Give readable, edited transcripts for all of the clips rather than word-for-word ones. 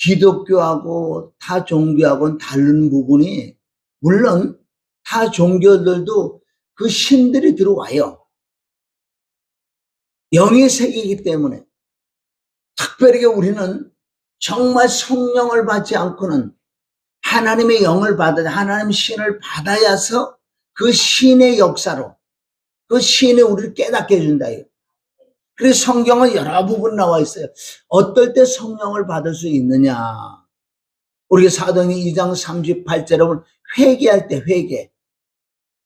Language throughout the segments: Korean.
기독교하고 타 종교하고는 다른 부분이, 물론 타 종교들도 그 신들이 들어와요. 영의 세계이기 때문에. 특별하게 우리는 정말 성령을 받지 않고는 하나님의 영을 받아야, 하나님의 신을 받아야서 그 신의 역사로, 그 신이 우리를 깨닫게 해준다. 그래서 성경은 여러 부분 나와 있어요. 어떨 때 성령을 받을 수 있느냐. 우리가 사도행전 2장 38절에 보면 회개할 때 회개.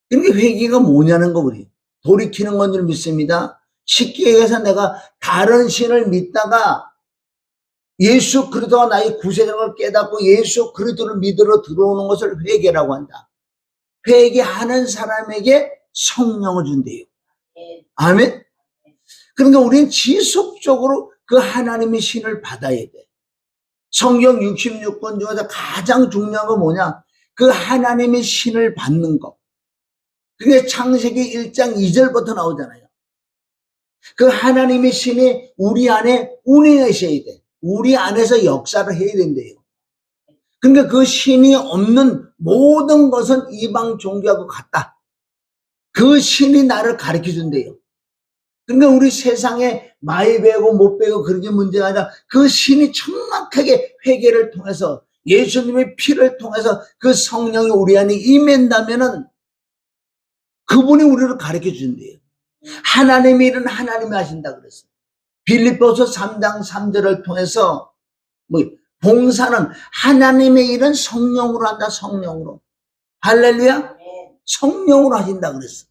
그러니까 회개가 뭐냐는 거, 우리 돌이키는 건 줄 믿습니다. 쉽게 얘기해서 내가 다른 신을 믿다가 예수 그리스도가 나의 구세주라는 걸 깨닫고 예수 그리스도를 믿으러 들어오는 것을 회개라고 한다. 회개하는 사람에게 성령을 준대요. 아멘. 그러니까 우리는 지속적으로 그 하나님의 신을 받아야 돼. 성경 66권 중에서 가장 중요한 건 뭐냐? 그 하나님의 신을 받는 것. 그게 창세기 1장 2절부터 나오잖아요. 그 하나님의 신이 우리 안에 운행하셔야 돼. 우리 안에서 역사를 해야 된대요. 그러니까 그 신이 없는 모든 것은 이방 종교하고 같다. 그 신이 나를 가르쳐 준대요. 그러니까 우리 세상에 많이 배우고 못 배우고 그런 게 문제가 아니라 그 신이 정확하게 회개를 통해서 예수님의 피를 통해서 그 성령이 우리 안에 임한다면은 그분이 우리를 가르쳐 준대요. 하나님의 일은 하나님이 하신다 그랬어요. 빌립보서 3장 3절을 통해서 봉사는 하나님의 일은 성령으로 한다. 성령으로. 할렐루야. 성령으로 하신다 그랬어.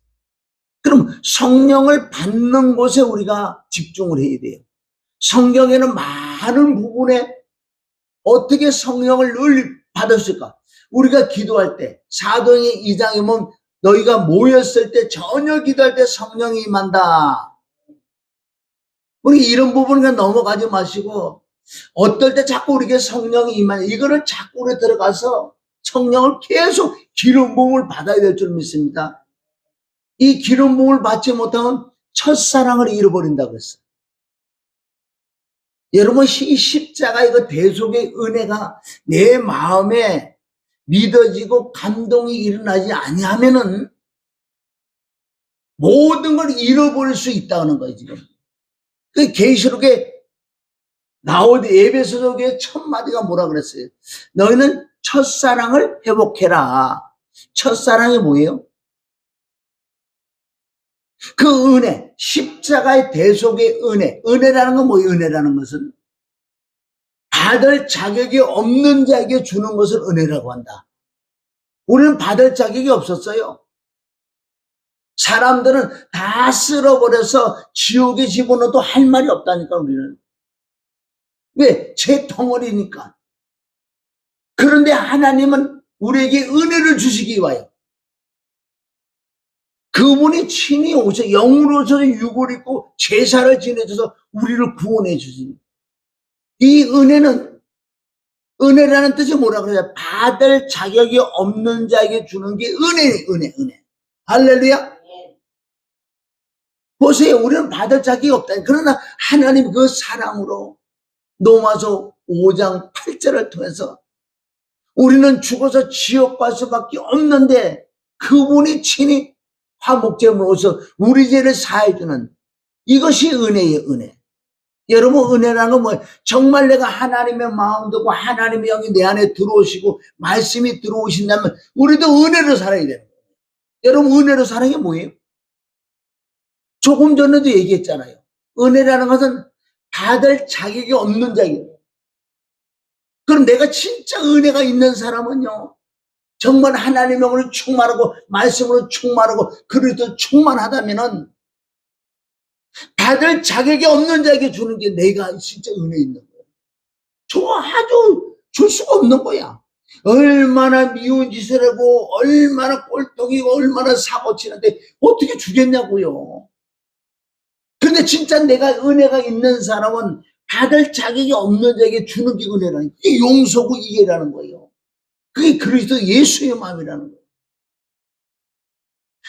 그럼 성령을 받는 곳에 우리가 집중을 해야 돼요. 성경에는 많은 부분에 어떻게 성령을 늘 받았을까? 우리가 기도할 때 사도행전 2장에 보면 너희가 모였을 때 전혀 기도할 때 성령이 임한다. 우리 이런 부분을 넘어가지 마시고 어떨 때 자꾸 우리에게 성령이 임하냐, 이거를 자꾸 우리 들어가서 성령을 계속 기름 부음을 받아야 될 줄 믿습니다. 이 기름 부음을 받지 못하면 첫사랑을 잃어버린다고 그랬어요. 여러분, 이 십자가 이거 대속의 은혜가 내 마음에 믿어지고 감동이 일어나지 아니하면은 모든 걸 잃어버릴 수 있다는 거예요, 지금. 그 계시록에 나오는 에베소서의 첫 마디가 뭐라 그랬어요? 너희는 첫사랑을 회복해라. 첫사랑이 뭐예요? 그 은혜, 십자가의 대속의 은혜. 은혜라는 건 뭐예요? 은혜라는 것은 받을 자격이 없는 자에게 주는 것을 은혜라고 한다. 우리는 받을 자격이 없었어요. 사람들은 다 쓸어버려서 지옥에 집어넣어도 할 말이 없다니까, 우리는. 왜? 제 덩어리니까. 그런데 하나님은 우리에게 은혜를 주시기 위하여 그분이 친히 오셔서 영으로 오셔서 육을 입고 제사를 지내줘서 우리를 구원해 주시니, 이 은혜는, 은혜라는 뜻이 뭐라 그래요? 받을 자격이 없는 자에게 주는 게 은혜. 할렐루야. 보세요. 우리는 받을 자격이 없다. 그러나 하나님 그 사랑으로 로마서 5장 8절을 통해서 우리는 죽어서 지옥 갈 수밖에 없는데 그분이 친히 화목제물로 오셔서 우리 죄를 사해주는, 이것이 은혜예요. 은혜. 여러분, 은혜라는 건 뭐예요? 정말 내가 하나님의 마음 듣고 하나님의 영이 내 안에 들어오시고 말씀이 들어오신다면 우리도 은혜로 살아야 되는 거예요. 여러분, 은혜로 사는 게 뭐예요? 조금 전에도 얘기했잖아요. 은혜라는 것은 받을 자격이 없는 자예요. 그럼 내가 진짜 은혜가 있는 사람은요, 정말 하나님의 영으로 충만하고 말씀으로 충만하고 그리스도 충만하다면은 받을 자격이 없는 자에게 주는 게 내가 진짜 은혜 있는 거야. 아주 줄 수가 없는 거야. 얼마나 미운 짓을 하고 얼마나 꼴통이고 얼마나 사고치는데 어떻게 주겠냐고요. 근데 진짜 내가 은혜가 있는 사람은 받을 자격이 없는 자에게 주는 게 은혜라는 거예요. 이게 용서고 이해라는 거예요. 그게 그리스도 예수의 마음이라는 거예요.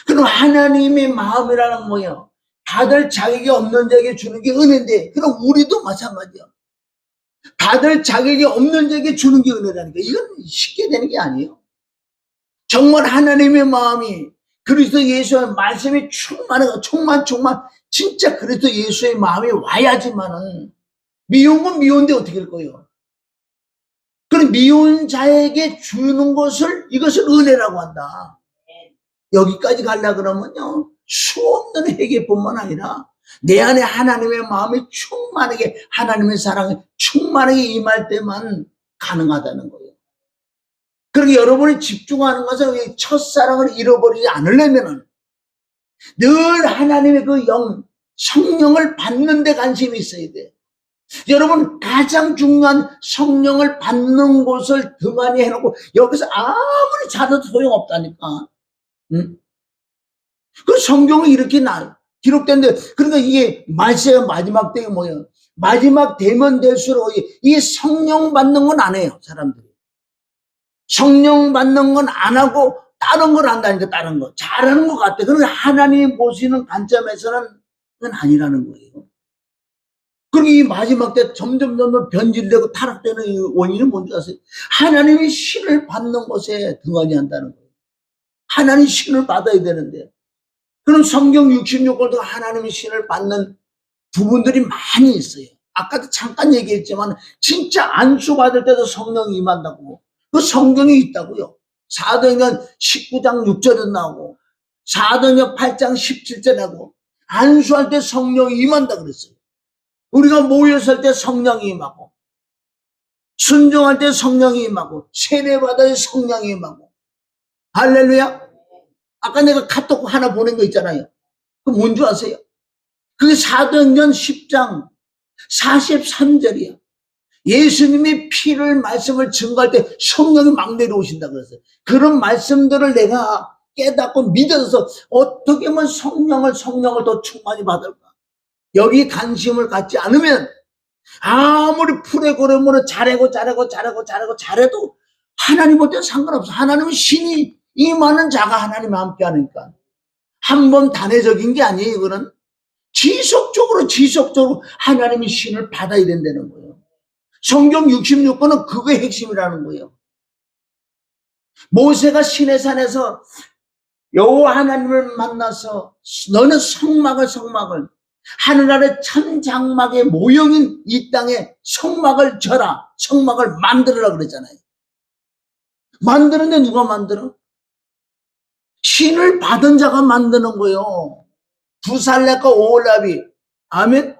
그럼 하나님의 마음이라는 건 뭐예요? 받을 자격이 없는 자에게 주는 게 은혜인데, 그럼 우리도 마찬가지야. 받을 자격이 없는 자에게 주는 게 은혜라니까. 이건 쉽게 되는 게 아니에요. 정말 하나님의 마음이 그리스도 예수의 말씀이 충만하고 충만 진짜 그리스도 예수의 마음이 와야지만은 미운 건 미운데 어떻게 할 거예요? 그럼 미운 자에게 주는 것을 이것을 은혜라고 한다. 여기까지 가려고 그러면요 수없는 회개뿐만 아니라 내 안에 하나님의 마음이 충만하게 하나님의 사랑이 충만하게 임할 때만 가능하다는 거예요. 그러니까 여러분이 집중하는 것은 첫사랑을 잃어버리지 않으려면은 늘 하나님의 그 성령을 받는 데 관심이 있어야 돼. 여러분 가장 중요한 성령을 받는 곳을 등한히 해놓고 여기서 아무리 잘해도 소용없다니까. 응? 그 성경이 이렇게 기록된데 그러니까 이게 말세의 마지막 때가 뭐예요? 마지막 되면 될수록 이 성령 받는 건 안 해요 사람들이. 성령 받는 건 안 하고 다른 걸 한다니까. 다른 거 잘하는 것 같아. 그러나 하나님이 보시는 관점에서는 그건 아니라는 거예요. 그리고 이 마지막 때 점점 변질되고 타락되는 이 원인은 뭔지 아세요? 하나님이 신을 받는 것에 등한히 한다는 거예요. 하나님 신을 받아야 되는데 그럼 성경 66권도 하나님의 신을 받는 부분들이 많이 있어요. 아까도 잠깐 얘기했지만 진짜 안수 받을 때도 성령이 임한다고. 그 성경이 있다고요. 사도행전 19장 6절에 나오고 사도행전 8장 17절에 나오고 안수할 때 성령이 임한다 그랬어요. 우리가 모였을 때 성령이 임하고 순종할 때 성령이 임하고 세례받을 때 성령이 임하고. 할렐루야. 아까 내가 카톡 하나 보낸 거 있잖아요. 그 뭔지 아세요? 그게 사도행전 10장 43절이야. 예수님이 피를 말씀을 증거할 때 성령이 막 내려오신다 그랬어요. 그런 말씀들을 내가 깨닫고 믿어서 어떻게 하면 성령을 더 충만히 받을까? 여기 관심을 갖지 않으면 아무리 풀에고르면 잘해도 하나님한테 상관없어. 하나님은 신이 이 많은 자가 하나님과 함께 하니까. 한 번 단회적인 게 아니에요. 이거는 지속적으로 하나님의 신을 받아야 된다는 거예요. 성경 66권은 그게 핵심이라는 거예요. 모세가 시내산에서 여호와 하나님을 만나서 너는 성막을 하늘 아래 참 장막의 모형인 이 땅에 성막을 져라. 성막을 만들어라 그랬잖아요. 만드는데 누가 만들어? 신을 받은 자가 만드는 거예요. 부살레과 오홀랍이. 아멘.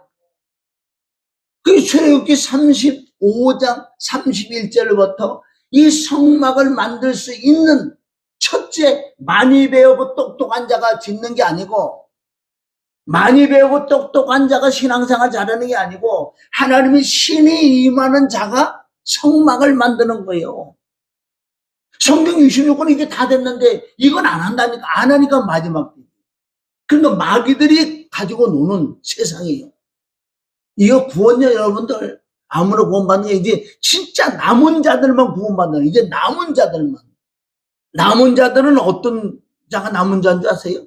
그 출애굽기 35장 31절부터 이 성막을 만들 수 있는 첫째 많이 배우고 똑똑한 자가 짓는 게 아니고 많이 배우고 똑똑한 자가 신앙생활 잘하는 게 아니고 하나님의 신이 임하는 자가 성막을 만드는 거예요. 성경 66권 이게 다 됐는데 이건 안 한다니까. 안 하니까 마지막. 그러니까 마귀들이 가지고 노는 세상이에요. 이거 구원자 여러분들 아무나 구원받는 게 이제 진짜 남은 자들만 구원받는. 이제 남은 자들만. 남은 자들은 어떤 자가 남은 자인 줄 아세요?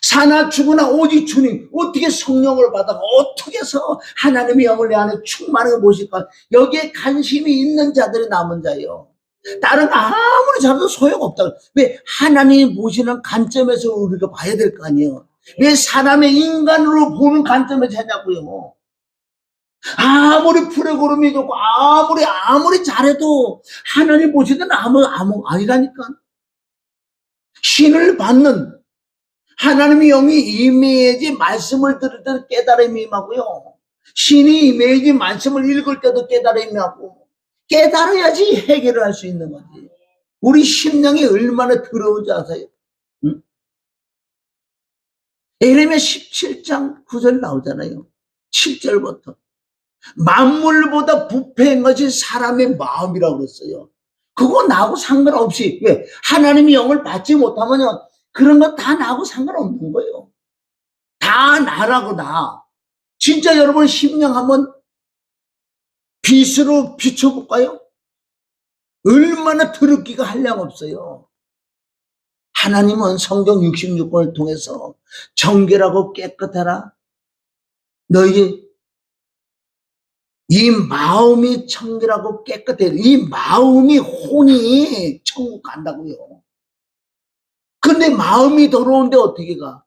사나 죽으나 오직 주님. 어떻게 성령을 받아 어떻게 해서 하나님의 영을 내 안에 충만하게 모실까? 여기에 관심이 있는 자들이 남은 자예요. 다른 아무리 잘해도 소용없다. 왜? 하나님이 보시는 관점에서 우리가 봐야 될 거 아니에요. 왜 사람의 인간으로 보는 관점에서 하냐고요. 아무리 풀에고름이 좋고 아무리 잘해도 하나님 보시는 아니라니까. 신을 받는 하나님의 영이 임해야지 말씀을 들을 때도 깨달음이 임하고요. 신이 임해야지 말씀을 읽을 때도 깨달음이 임하고 깨달아야지 해결을 할 수 있는 거지. 우리 심령이 얼마나 더러운지 아세요? 응? 예레미야 17장 9절 나오잖아요. 7절부터. 만물보다 부패한 것이 사람의 마음이라고 그랬어요. 그거 나하고 상관없이. 왜? 하나님의 영을 받지 못하면 그런 거 다 나하고 상관없는 거예요. 다 나라고 나. 진짜 여러분 심령 한번 빛으로 비춰볼까요? 얼마나 더럽기가 한량없어요. 하나님은 성경 66권을 통해서 정결하고 깨끗하라. 너희 이 마음이 청결하고 깨끗해야 돼. 이 마음이 혼이 천국 간다고요. 근데 마음이 더러운데 어떻게 가?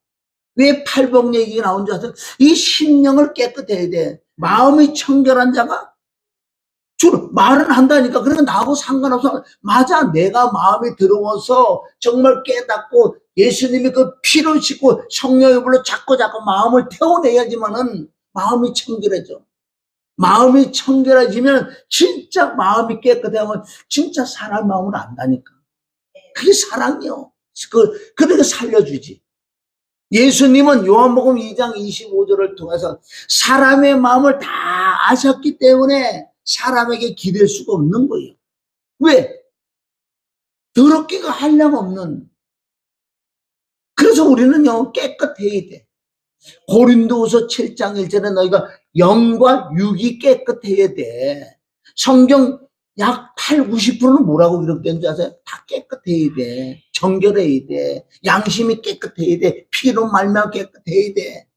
왜 팔복 얘기가 나온 줄 아세요? 이 심령을 깨끗해야 돼. 마음이 청결한 자가 주로 말은 한다니까. 그러면 나하고 상관없어. 맞아. 내가 마음이 더러워서 정말 깨닫고 예수님이 그 피를 씻고 성령의 불로 자꾸 마음을 태워내야지만은 마음이 청결해져. 마음이 청결해지면 진짜 마음이 깨끗하면 진짜 사람 마음을 안다니까. 그게 사랑이요. 그러니까 살려주지. 예수님은 요한복음 2장 25절을 통해서 사람의 마음을 다 아셨기 때문에 사람에게 기댈 수가 없는 거예요. 왜? 더럽기가 한량없는. 그래서 우리는요 깨끗해야 돼. 고린도후서 7장 1절에 너희가 영과 육이 깨끗해야 돼. 성경 약 8, 90%는 뭐라고 기록된 줄 아세요? 다 깨끗해야 돼. 정결해야 돼. 양심이 깨끗해야 돼. 피로 말미암아 깨끗해야 돼.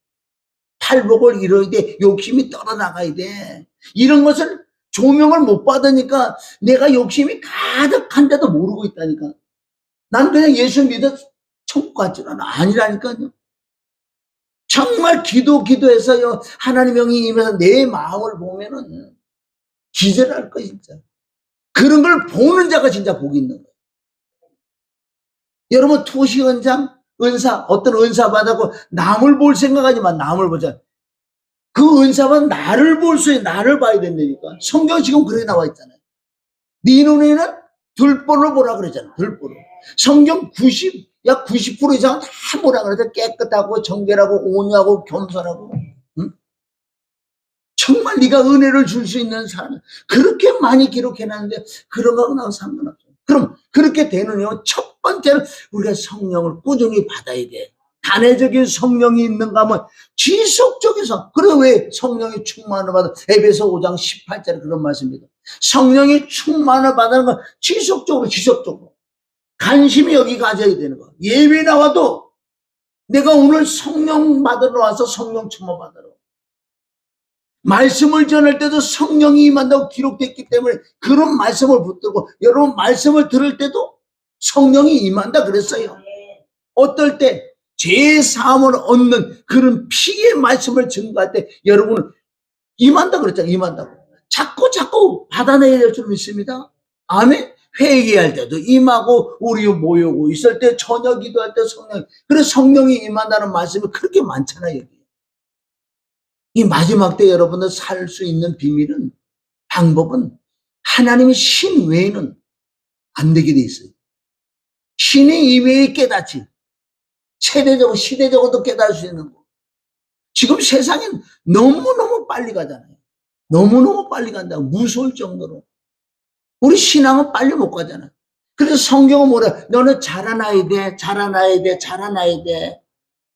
팔복을 이뤄야 돼. 욕심이 떨어나가야 돼. 이런 것을 조명을 못 받으니까 내가 욕심이 가득한데도 모르고 있다니까. 난 그냥 예수 믿어 천국 같지 않아. 아니라니까요. 정말 기도해서요 하나님 영이 임해서 내 마음을 보면은 기절할 거 진짜. 그런 걸 보는 자가 진짜 복이 있는 거예요. 여러분 토시원장 은사 어떤 은사 받았고 남을 볼 생각하지만 남을 보자. 그 은사 받은 나를 볼 수 있는 나를 봐야 된다니까. 성경 지금 그렇게 나와 있잖아요. 네 눈에는 들보를 보라 그러잖아. 들보를. 성경 약 90% 이상은 다 뭐라 그러죠? 깨끗하고 정결하고 온유하고 겸손하고. 응? 정말 네가 은혜를 줄 수 있는 사람 그렇게 많이 기록해놨는데 그런 거하고 나하고 상관없어요. 그럼 그렇게 되는요 첫 번째는 우리가 성령을 꾸준히 받아야 돼. 단회적인 성령이 있는가 하면 지속적에서. 그래 왜 성령이 충만을 받아? 에베소 5장 18절에 그런 말씀입니다. 성령이 충만을 받는 건 지속적으로 관심이 여기 가져야 되는 거. 예배 나와도 내가 오늘 성령 받으러 와서 성령 충만 받으러. 말씀을 전할 때도 성령이 임한다고 기록됐기 때문에 그런 말씀을 붙들고 여러분 말씀을 들을 때도 성령이 임한다 그랬어요. 어떨 때 죄사함을 얻는 그런 피의 말씀을 증거할 때 여러분은 임한다 그랬잖아요. 임한다고. 자꾸 받아내야 될 줄 믿습니다. 아멘. 회개할 때도 임하고 우리 모이고 있을 때 저녁 기도할 때 성령. 그래서 성령이 임한다는 말씀이 그렇게 많잖아요. 여기. 이 마지막 때 여러분들 살 수 있는 비밀은 방법은 하나님의 신 외에는 안 되게 돼 있어요. 신의 이외의 깨닫지. 세대적으로 시대적으로도 깨달을 수 있는 거. 지금 세상엔 너무너무 빨리 가잖아요. 너무너무 빨리 간다고 무서울 정도로. 우리 신앙은 빨리 못 가잖아. 그래서 성경은 뭐래? 너는 자라나야 돼.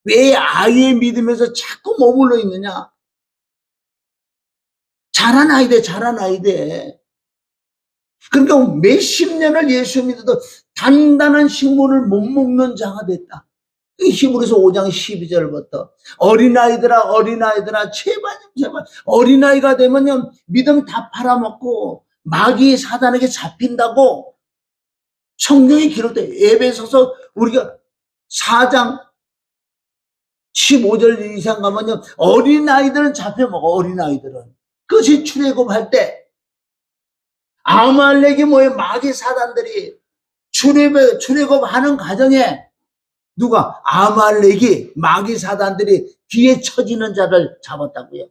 왜 아이의 믿음에서 자꾸 머물러 있느냐? 자라나야 돼. 그러니까 몇십 년을 예수 믿어도 단단한 식물을 못 먹는 자가 됐다. 히브리서 5장 12절부터 어린아이들아 제발 어린아이가 되면요 믿음 다 팔아먹고 마귀 사단에게 잡힌다고 성경이 기록돼. 에베소서 우리가 4장 15절 이상 가면요 어린아이들은 잡혀먹어. 어린아이들은 그것이 출애굽할 때 아말렉이 뭐예요? 마귀 사단들이 출애굽하는 과정에 누가? 아말렉이 마귀 사단들이 뒤에 처지는 자를 잡았다고요.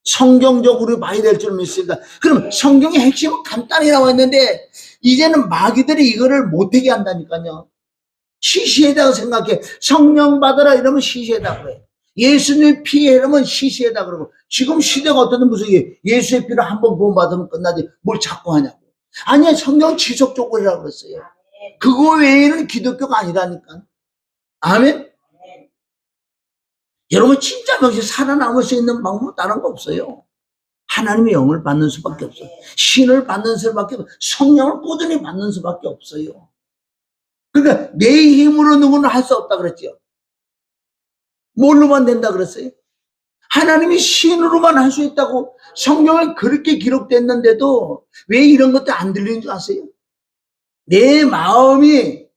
성경적으로 봐야 될 줄 믿습니다. 그럼 성경의 핵심은 간단히 나와 있는데 이제는 마귀들이 이거를 못하게 한다니까요. 시시하다고 생각해. 성령 받아라 이러면 시시하다고 그래. 예수님 피해 이러면 시시하다 그러고. 지금 시대가 어떤지 무슨 예수의 피를 한번 구원받으면 끝나지 뭘 자꾸 하냐고. 아니야 성경 지속적으로라고 그랬어요. 그거 외에는 기독교가 아니라니까. 아멘? 여러분 진짜 명시 살아남을 수 있는 방법은 다른 거 없어요. 하나님의 영을 받는 수밖에 없어요. 신을 받는 수밖에 없어요. 성령을 꾸준히 받는 수밖에 없어요. 그러니까 내 힘으로 누구는 할 수 없다 그랬죠. 뭘로만 된다 그랬어요? 하나님이 신으로만 할 수 있다고 성경에 그렇게 기록됐는데도 왜 이런 것도 안 들리는 줄 아세요? 내 마음이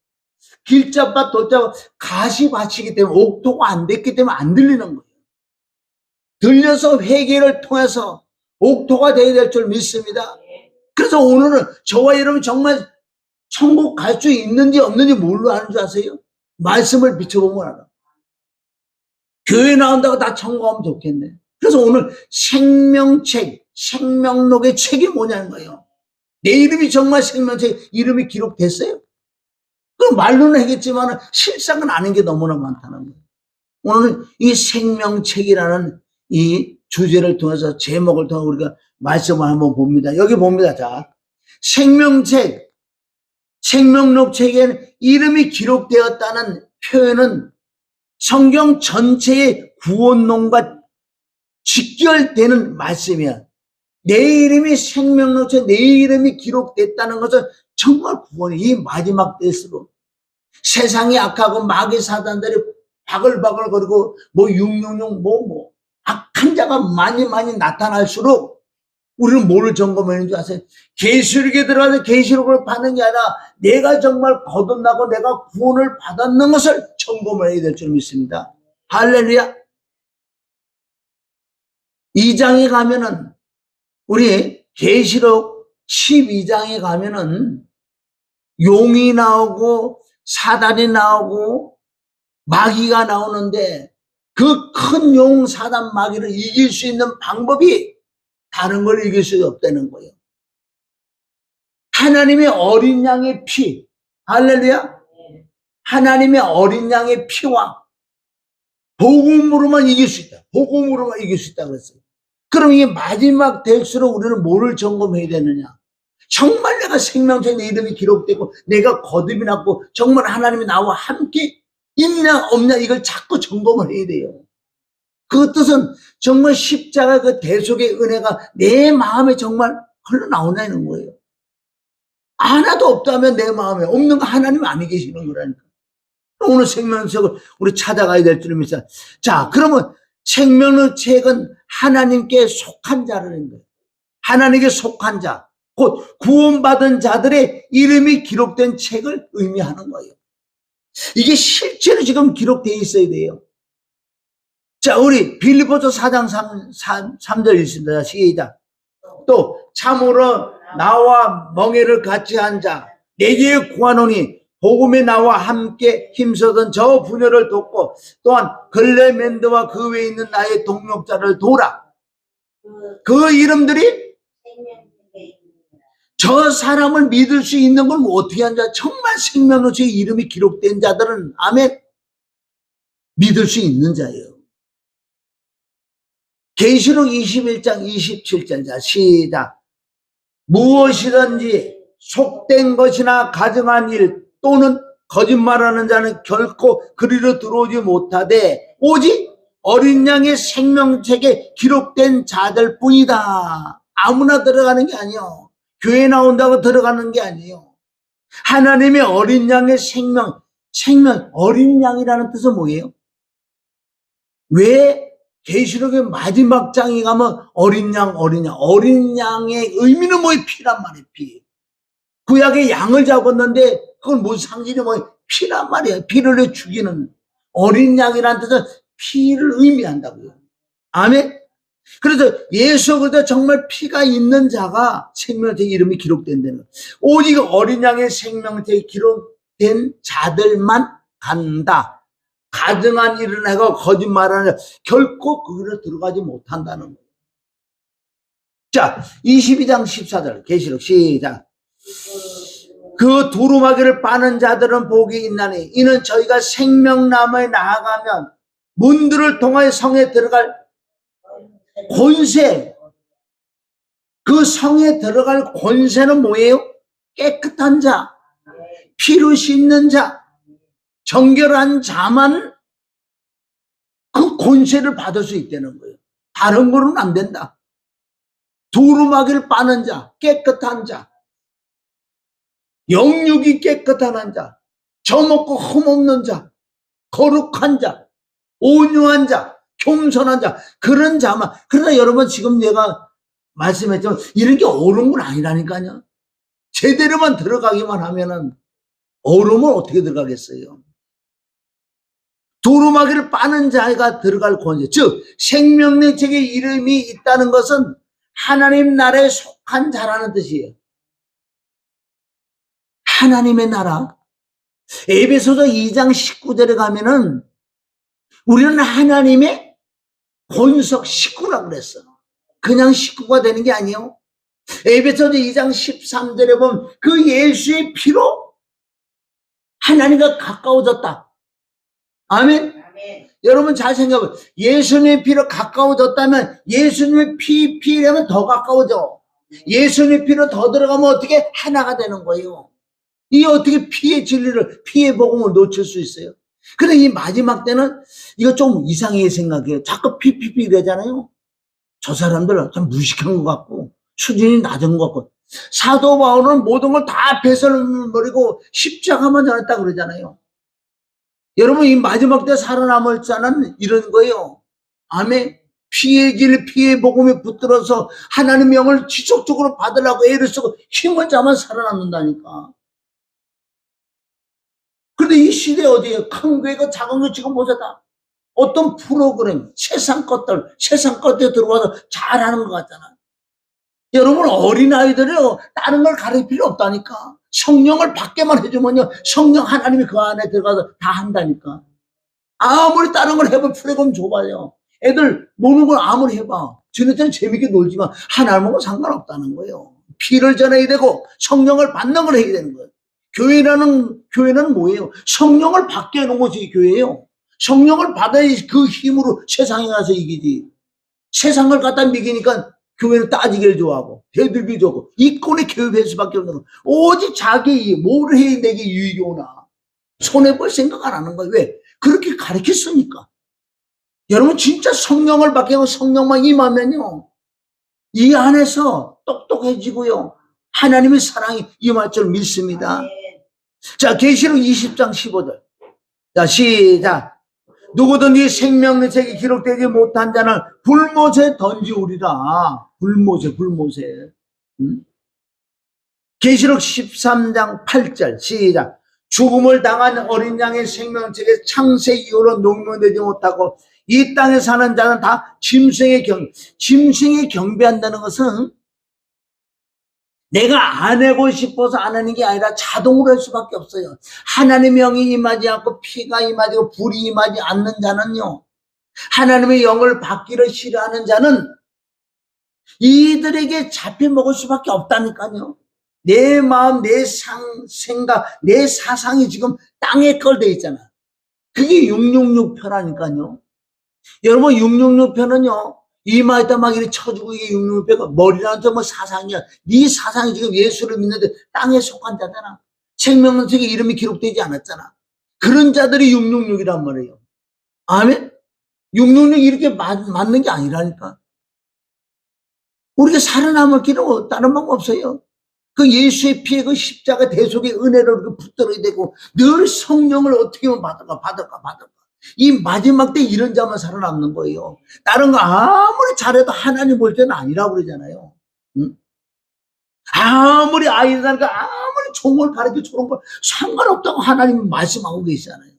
길잡아 돛잡아 가시밭이기 때문에 옥토가 안 됐기 때문에 안 들리는 거예요. 들려서 회개를 통해서 옥토가 되어야 될 줄 믿습니다. 그래서 오늘은 저와 여러분 정말 천국 갈 수 있는지 없는지 뭘로 아는 줄 아세요? 말씀을 비춰보면 알아. 교회 나온다고 다 천국 가면 좋겠네. 그래서 오늘 생명책, 생명록의 책이 뭐냐는 거예요. 내 이름이 정말 생명책 이름이 기록됐어요? 그럼 말로는 하겠지만 실상은 아는 게 너무나 많다는 거예요. 오늘은 이 생명책이라는 이 주제를 통해서 제목을 통해서 우리가 말씀을 한번 봅니다. 여기 봅니다. 자, 생명책, 생명록 책에는 이름이 기록되었다는 표현은 성경 전체의 구원론과 직결되는 말씀이야. 내 이름이 생명록에 내 이름이 기록됐다는 것은 정말 구원이 이 마지막 때일수록 세상이 악하고 마귀 사단들이 바글바글 거리고 뭐 666 뭐 악한 자가 많이 나타날수록 우리는 뭐를 점검하는 줄 아세요? 계시록에 들어가서 계시록을 받는 게 아니라 내가 정말 거듭나고 내가 구원을 받았는 것을 점검을 해야 될 줄 믿습니다. 할렐루야. 2장에 가면은 우리 계시록 12장에 가면은 용이 나오고 사단이 나오고 마귀가 나오는데 그 큰 용 사단 마귀를 이길 수 있는 방법이 다른 걸 이길 수 없다는 거예요. 하나님의 어린 양의 피, 할렐루야. 하나님의 어린 양의 피와 복음으로만 이길 수 있다. 복음으로만 이길 수 있다 그랬어요. 그럼 이게 마지막 될수록 우리는 뭐를 점검해야 되느냐? 정말 내가 생명책에 내 이름이 기록되고 내가 거듭이 났고 정말 하나님이 나와 함께 있냐 없냐 이걸 자꾸 점검을 해야 돼요. 그 뜻은 정말 십자가 그 대속의 은혜가 내 마음에 정말 흘러나오냐는 거예요. 하나도 없다면 내 마음에 없는 거 하나님 안에 계시는 거라니까. 오늘 생명책을 우리 찾아가야 될 줄 믿습니다. 자, 그러면 생명의 책은 하나님께 속한 자라는 거예요. 하나님께 속한 자, 곧 구원받은 자들의 이름이 기록된 책을 의미하는 거예요. 이게 실제로 지금 기록되어 있어야 돼요. 자, 우리 빌립보서 4장 3절 읽습니다. 시작. 또 참으로 나와 멍에를 같이 한 자 내게 구하노니 복음에 나와 함께 힘쓰던 저 부녀를 돕고 또한 글레멘드와 그 외에 있는 나의 동역자를 도라. 그 이름들이 저 사람을 믿을 수 있는 건 어떻게 한 자? 정말 생명의 이름이 기록된 자들은 아멘 믿을 수 있는 자예요. 계시록 21장 27절 자 시작. 무엇이든지 속된 것이나 가증한 일 또는 거짓말하는 자는 결코 그리로 들어오지 못하되 오직 어린 양의 생명책에 기록된 자들 뿐이다. 아무나 들어가는 게 아니요. 교회 나온다고 들어가는 게 아니에요. 하나님의 어린 양의 생명, 어린 양이라는 뜻은 뭐예요? 왜 계시록의 마지막 장에 가면 어린 양, 어린 양의 의미는 뭐예요? 피란 말이에요, 피. 구약의 양을 잡았는데 그건 무슨 상징이 뭐예요? 피란 말이에요. 피를 죽이는 어린 양이라는 뜻은 피를 의미한다고요. 아멘. 그래서 예수 그리스도 정말 피가 있는 자가 생명책에 이름이 기록된다는 거예요. 오직 어린 양의 생명책에 기록된 자들만 간다. 가증한 일을 하고 거짓말하는 결코 그기로 들어가지 못한다는 거예요. 자, 22장 14절 계시록 시작. 그 두루마기를 빠는 자들은 복이 있나니 이는 저희가 생명나무에 나아가면 문들을 통하여 성에 들어갈 권세, 그 성에 들어갈 권세는 뭐예요? 깨끗한 자, 피로 씻는 자, 정결한 자만 그 권세를 받을 수 있다는 거예요. 다른 거는 안 된다. 두루마기를 빠는 자, 깨끗한 자, 영육이 깨끗한 자, 저먹고 흠없는 자, 거룩한 자, 온유한 자, 겸손한 자, 그런 자만. 그러나 여러분, 지금 내가 말씀했지만 이런 게 옳은 건 아니라니까요. 제대로만 들어가기만 하면은 옳으면 어떻게 들어가겠어요? 두루마기를 빠는 자가 들어갈 권세, 즉 생명의 책에 이름이 있다는 것은 하나님 나라에 속한 자라는 뜻이에요. 하나님의 나라. 에베소서 2장 19절에 가면은 우리는 하나님의 본석 식구라고 그랬어. 그냥 식구가 되는 게 아니에요. 에베소서 2장 13절에 보면 그 예수의 피로 하나님과 가까워졌다. 아멘. 아멘. 여러분 잘 생각해보세요. 예수님의 피로 가까워졌다면 예수님의 피라면 더 가까워져. 예수님의 피로 더 들어가면 어떻게 하나가 되는 거예요. 이 어떻게 피의 진리를, 피의 복음을 놓칠 수 있어요? 근데 이 마지막 때는 이거 좀 이상하게 생각해요. 자꾸 피피피 이러잖아요. 저 사람들 참 무식한 것 같고 수준이 낮은 것 같고, 사도 바울은 모든 걸 다 배설버리고 십자가만 전했다 그러잖아요. 여러분, 이 마지막 때 살아남을 자는 이런 거예요. 아멘. 피의 길, 피의 복음에 붙들어서 하나님의 영을 지속적으로 받으려고 애를 쓰고 힘을 짜면 살아남는다니까. 근데 이 시대 어디에 큰 교회가 작은 거 지금 보자다. 어떤 프로그램, 세상 것들 들어와서 잘하는 것 같잖아. 여러분, 어린아이들이요, 다른 걸 가르칠 필요 없다니까. 성령을 받게만 해주면요, 성령 하나님이 그 안에 들어가서 다 한다니까. 아무리 다른 걸 해볼 프로그램 줘봐요. 애들 노는 걸 아무리 해봐. 지네들은 재밌게 놀지만 하나님하고 상관없다는 거예요. 피를 전해야 되고 성령을 받는 걸 해야 되는 거예요. 교회는 뭐예요? 성령을 받게 해놓은 것이 교회예요. 성령을 받아야 그 힘으로 세상에 가서 이기지. 세상을 갖다 미기니까 교회는 따지기를 좋아하고 대들기 좋고 이권에 개입할 수밖에 없는 거. 오직 자기 이익, 뭘 해야 내게 유익이 오나. 손해볼 생각 안 하는 거예요. 왜? 그렇게 가르쳤으니까. 여러분, 진짜 성령을 받게 하고 성령만 임하면요, 이 안에서 똑똑해지고요, 하나님의 사랑이 임할 줄 믿습니다. 자, 계시록 20장 15절. 자, 시작. 누구든지 생명의 책에 기록되지 못한 자는 불못에 던지우리라. 불못에. 계시록 13장 8절. 시작. 죽음을 당한 어린 양의 생명책에 창세 이후로 농면되지 못하고 이 땅에 사는 자는 다 짐승에 경배한다는 것은 내가 안 하고 싶어서 안 하는 게 아니라 자동으로 할 수밖에 없어요. 하나님의 영이 임하지 않고 피가 임하고 불이 임하지 않는 자는요, 하나님의 영을 받기를 싫어하는 자는 이들에게 잡혀 먹을 수밖에 없다니까요. 내 마음, 내 생각, 내 사상이 지금 땅에 걸려 있잖아. 그게 666편이니까요. 여러분, 666편은요, 이마에다 막 이렇게 쳐주고, 이게 666편가 머리라는 뭐 사상이야. 네 사상이 지금 예수를 믿는데 땅에 속한 자잖아. 생명책에 이름이 기록되지 않았잖아. 그런 자들이 666이란 말이에요. 아멘? 666 이렇게 맞는 게 아니라니까. 우리가 살아남을 길은 다른 방법 없어요. 그 예수의 피에 그 십자가 대속의 은혜를 이렇게 붙들어야 되고, 늘 성령을 어떻게 하면 받을까. 이 마지막 때 이런 자만 살아남는 거예요. 다른 거 아무리 잘해도 하나님 볼 때는 아니라고 그러잖아요. 응? 아무리 아이들한테 아무리 종을 가르쳐 저런 거 상관없다고 하나님이 말씀하고 계시잖아요.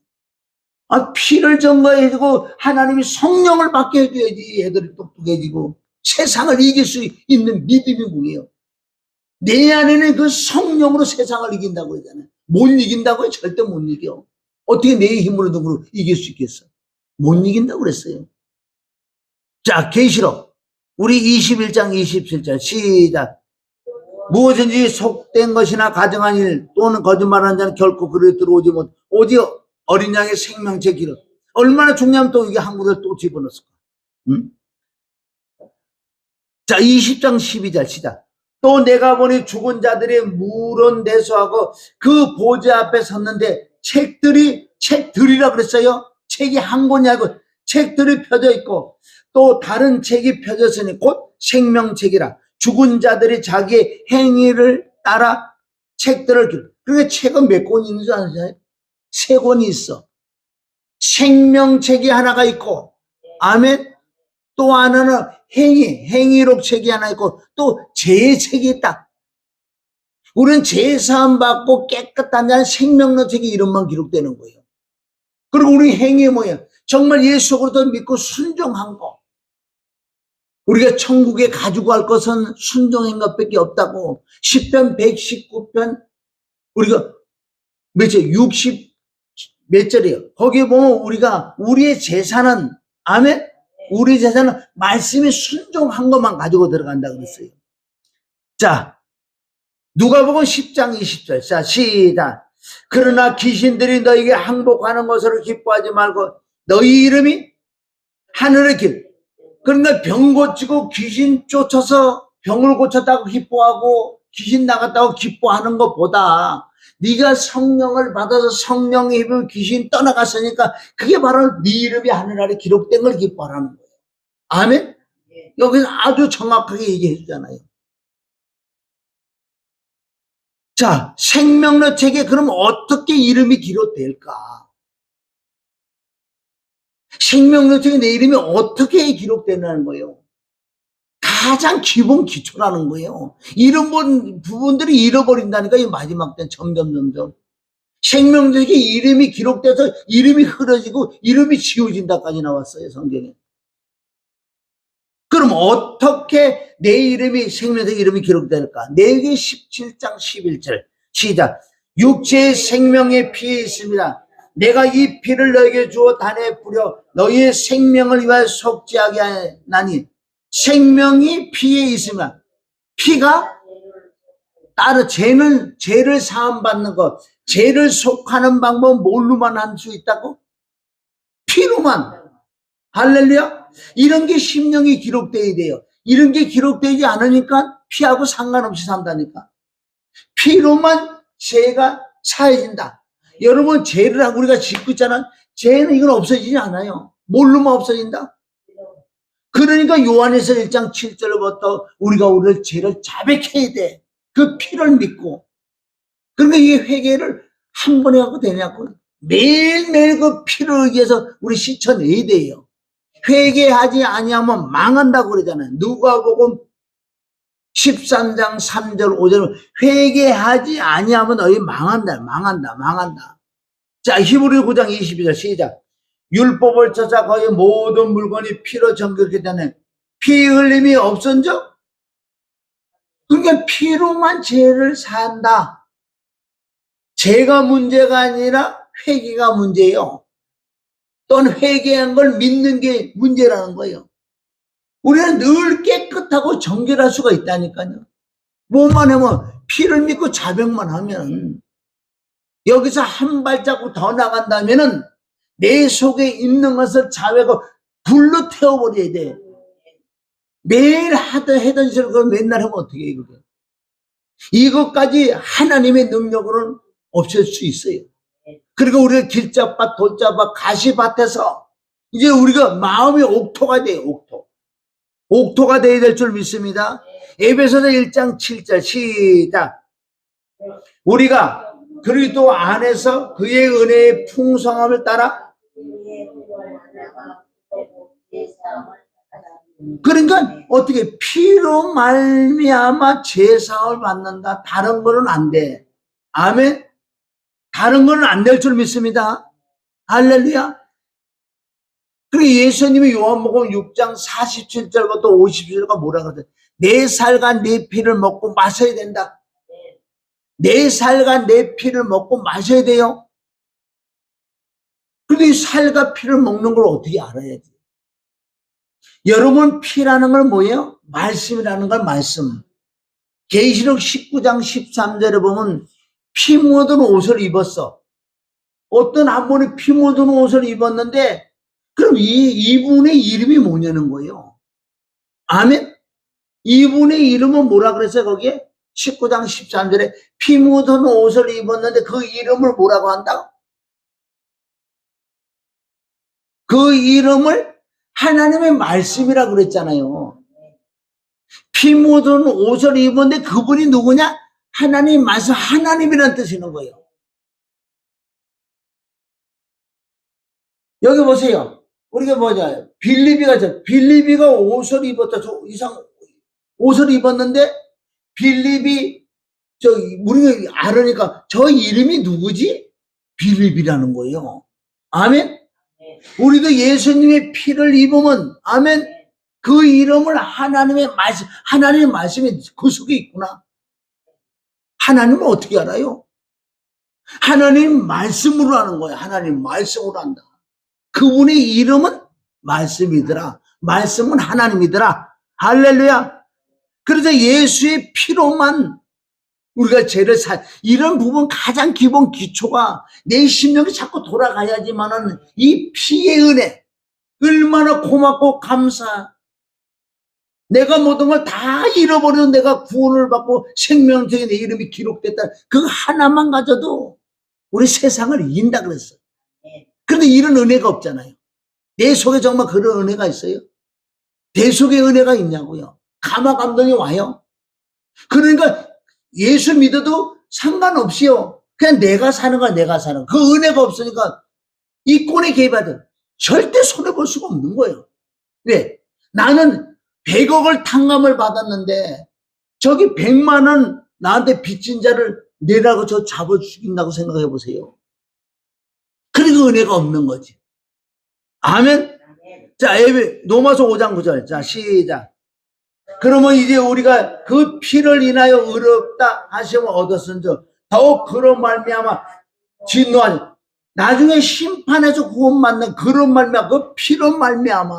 피를 증거해주고 하나님이 성령을 받게 해줘야지 애들이 똑똑해지고 세상을 이길 수 있는 믿음이 뭐예요? 내 안에는 그 성령으로 세상을 이긴다고 그러잖아요. 못 이긴다고요? 절대 못 이겨. 어떻게 내 힘으로도 이길 수 있겠어? 못 이긴다고 그랬어요. 자, 계시록 우리 21장 27절 시작. 무엇인지 속된 것이나 가정한 일 또는 거짓말하는 자는 결코 그리로 들어오지 못. 오직 어린 양의 생명체 기록. 얼마나 중요하면 또 이게 한 구절 또 집어넣었을까? 응? 자, 20장 12절 시작. 또 내가 보니 죽은 자들이 물론대소하고 그 보좌 앞에 섰는데 책들이라 그랬어요. 책이 한 권이 아니고 책들이 펴져 있고 또 다른 책이 펴졌으니 곧 생명책이라. 죽은 자들이 자기의 행위를 따라 책들을 기록. 그러니까 책은 몇 권이 있는 줄 아세요? 3권이 있어. 생명책이 하나가 있고 아멘. 또 하나는 행위록 책이 하나 있고 또 죄의 책이 있다. 우리는 죄사함 받고 깨끗한 자는 생명록 책에 이름만 기록되는 거예요. 그리고 우리 행위 뭐예요? 정말 예수 그리스도 믿고 순종한 거. 우리가 천국에 가지고 갈 것은 순종한 것밖에 없다고. 10편 119편 우리가 몇째 60 몇 절이에요. 거기에 보면 우리가 우리의 재산은 아멘. 우리 재산은 말씀에 순종한 것만 가지고 들어간다 그랬어요. 자, 누가복음 10장 20절. 자, 시작. 그러나 귀신들이 너에게 항복하는 것으로 기뻐하지 말고 너희 이름이 하늘의 길. 그러니까 병 고치고 귀신 쫓아서 병을 고쳤다고 기뻐하고 귀신 나갔다고 기뻐하는 것보다 네가 성령을 받아서 성령의 힘을 귀신 떠나갔으니까 그게 바로 네 이름이 하늘 아래 기록된 걸 기뻐하라는 거예요. 아멘? 여기서 아주 정확하게 얘기해 주잖아요. 자, 생명록 책에 그럼 어떻게 이름이 기록될까? 생명록 책에 내 이름이 어떻게 기록되는 거예요? 가장 기본 기초라는 거예요. 이런 부분들이 잃어버린다니까, 이 마지막 때는 점점. 생명록 책에 이름이 기록돼서 이름이 흐려지고 이름이 지워진다까지 나왔어요, 성경에. 그럼 어떻게 내 이름이 생명의 이름이 기록될까? 레위기 17장 11절 시작. 육체의 생명의 피에 있습니다. 내가 이 피를 너에게 주어 단에 뿌려 너희의 생명을 위하여 속죄하게 하나니 생명이 피에 있습니다. 피가 따로 죄를 사함받는 것, 죄를 속하는 방법은 뭘로만 할 수 있다고? 피로만. 할렐루야. 이런 게 심령이 기록되어야 돼요. 이런 게 기록되지 않으니까 피하고 상관없이 산다니까. 피로만 죄가 사해진다. 여러분, 죄를 하고 우리가 짓고 있잖아. 죄는 이건 없어지지 않아요. 뭘로만 없어진다? 그러니까 요한에서 1장 7절부터 우리가 우리를 죄를 자백해야 돼. 그 피를 믿고. 그러니까 이 회개를 한 번에 하고 되냐고. 매일매일 그 피를 의해서 우리 씻어내야 돼요. 회개하지 아니하면 망한다고 그러잖아요. 누가복음 13장 3절 5절 회개하지 아니하면 너희 망한다. 자, 히브리 9장 22절 시작. 율법을 쫓아 거의 모든 물건이 피로 정결하게 되네. 피 흘림이 없은즉 그러니까 피로만 죄를 산다. 죄가 문제가 아니라 회개가 문제예요. 또는 회개한 걸 믿는 게 문제라는 거예요. 우리는 늘 깨끗하고 정결할 수가 있다니까요. 뭐만 하면 피를 믿고 자백만 하면 여기서 한 발자국 더 나간다면은 내 속에 있는 것을 자백하고 불로 태워버려야 돼. 매일 해던 짓을 그걸 맨날 하면 어떻게 해, 그게. 이것까지 하나님의 능력으로는 없앨 수 있어요. 그리고 우리가 길잡밭, 돌잡밭, 가시밭에서 이제 우리가 마음이 옥토가 돼요, 옥토. 옥토가 돼야 될 줄 믿습니다. 에베소서 1장 7절 시작. 우리가 그리스도 안에서 그의 은혜의 풍성함을 따라 그러니까 어떻게 피로 말미암아 제사를 받는다. 다른 거는 안 돼. 아멘. 다른 거는 안 될 줄 믿습니다. 할렐루야. 그리고 예수님이 요한복음 6장 47절부터 50절가 뭐라 그러죠? 내 살과 내 피를 먹고 마셔야 된다. 내 살과 내 피를 먹고 마셔야 돼요. 그런데 이 살과 피를 먹는 걸 어떻게 알아야지? 여러분, 피라는 건 뭐예요? 말씀이라는 건 말씀. 계시록 19장 13절에 보면 피 묻은 옷을 입었어. 어떤 한 분이 피 묻은 옷을 입었는데 그럼 이분의 이름이 뭐냐는 거예요. 아멘? 이분의 이름은 뭐라 그랬어요, 거기에? 19장 13절에 피 묻은 옷을 입었는데 그 이름을 뭐라고 한다고? 그 이름을 하나님의 말씀이라고 그랬잖아요. 피 묻은 옷을 입었는데 그분이 누구냐? 하나님 말씀, 하나님이라는 뜻이는 거예요. 여기 보세요. 우리가 뭐냐? 빌립이가 옷을 입었다. 저 이상 옷을 입었는데 빌립이 우리가 알으니까 저 이름이 누구지? 빌립이라는 거예요. 아멘. 우리도 예수님의 피를 입으면 아멘. 그 이름을 하나님의 말씀이 그 속에 있구나. 하나님은 어떻게 알아요? 하나님 말씀으로 하는 거예요. 하나님 말씀으로 한다. 그분의 이름은 말씀이더라. 말씀은 하나님이더라. 할렐루야. 그래서 예수의 피로만 우리가 죄를 이런 부분 가장 기본 기초가 내 심령이 자꾸 돌아가야지만은 이 피의 은혜 얼마나 고맙고 감사. 내가 모든 걸 다 잃어버려도 내가 구원을 받고 생명책에 내 이름이 기록됐다. 그 하나만 가져도 우리 세상을 이긴다 그랬어요. 그런데 이런 은혜가 없잖아요. 내 속에 정말 그런 은혜가 있어요? 내 속에 은혜가 있냐고요. 감화 감동이 와요. 그러니까 예수 믿어도 상관없이요. 그냥 내가 사는 거야, 내가 사는 거. 그 은혜가 없으니까 이 꼴에 개입하든 절대 손해볼 수가 없는 거예요. 왜? 나는 100억을 탕감을 받았는데 저기 100만 원 나한테 빚진 자를 내라고 저 잡아 죽인다고 생각해 보세요. 그러니까 은혜가 없는 거지. 아멘. 자, 로마서 5장 9절. 자, 시작. 그러면 이제 우리가 그 피를 인하여 의롭다 하심을 얻었은즉 더욱 그로 말미암아 진노하니 나중에 심판에서 구원받는 그런 말미암아 그 피로 말미암아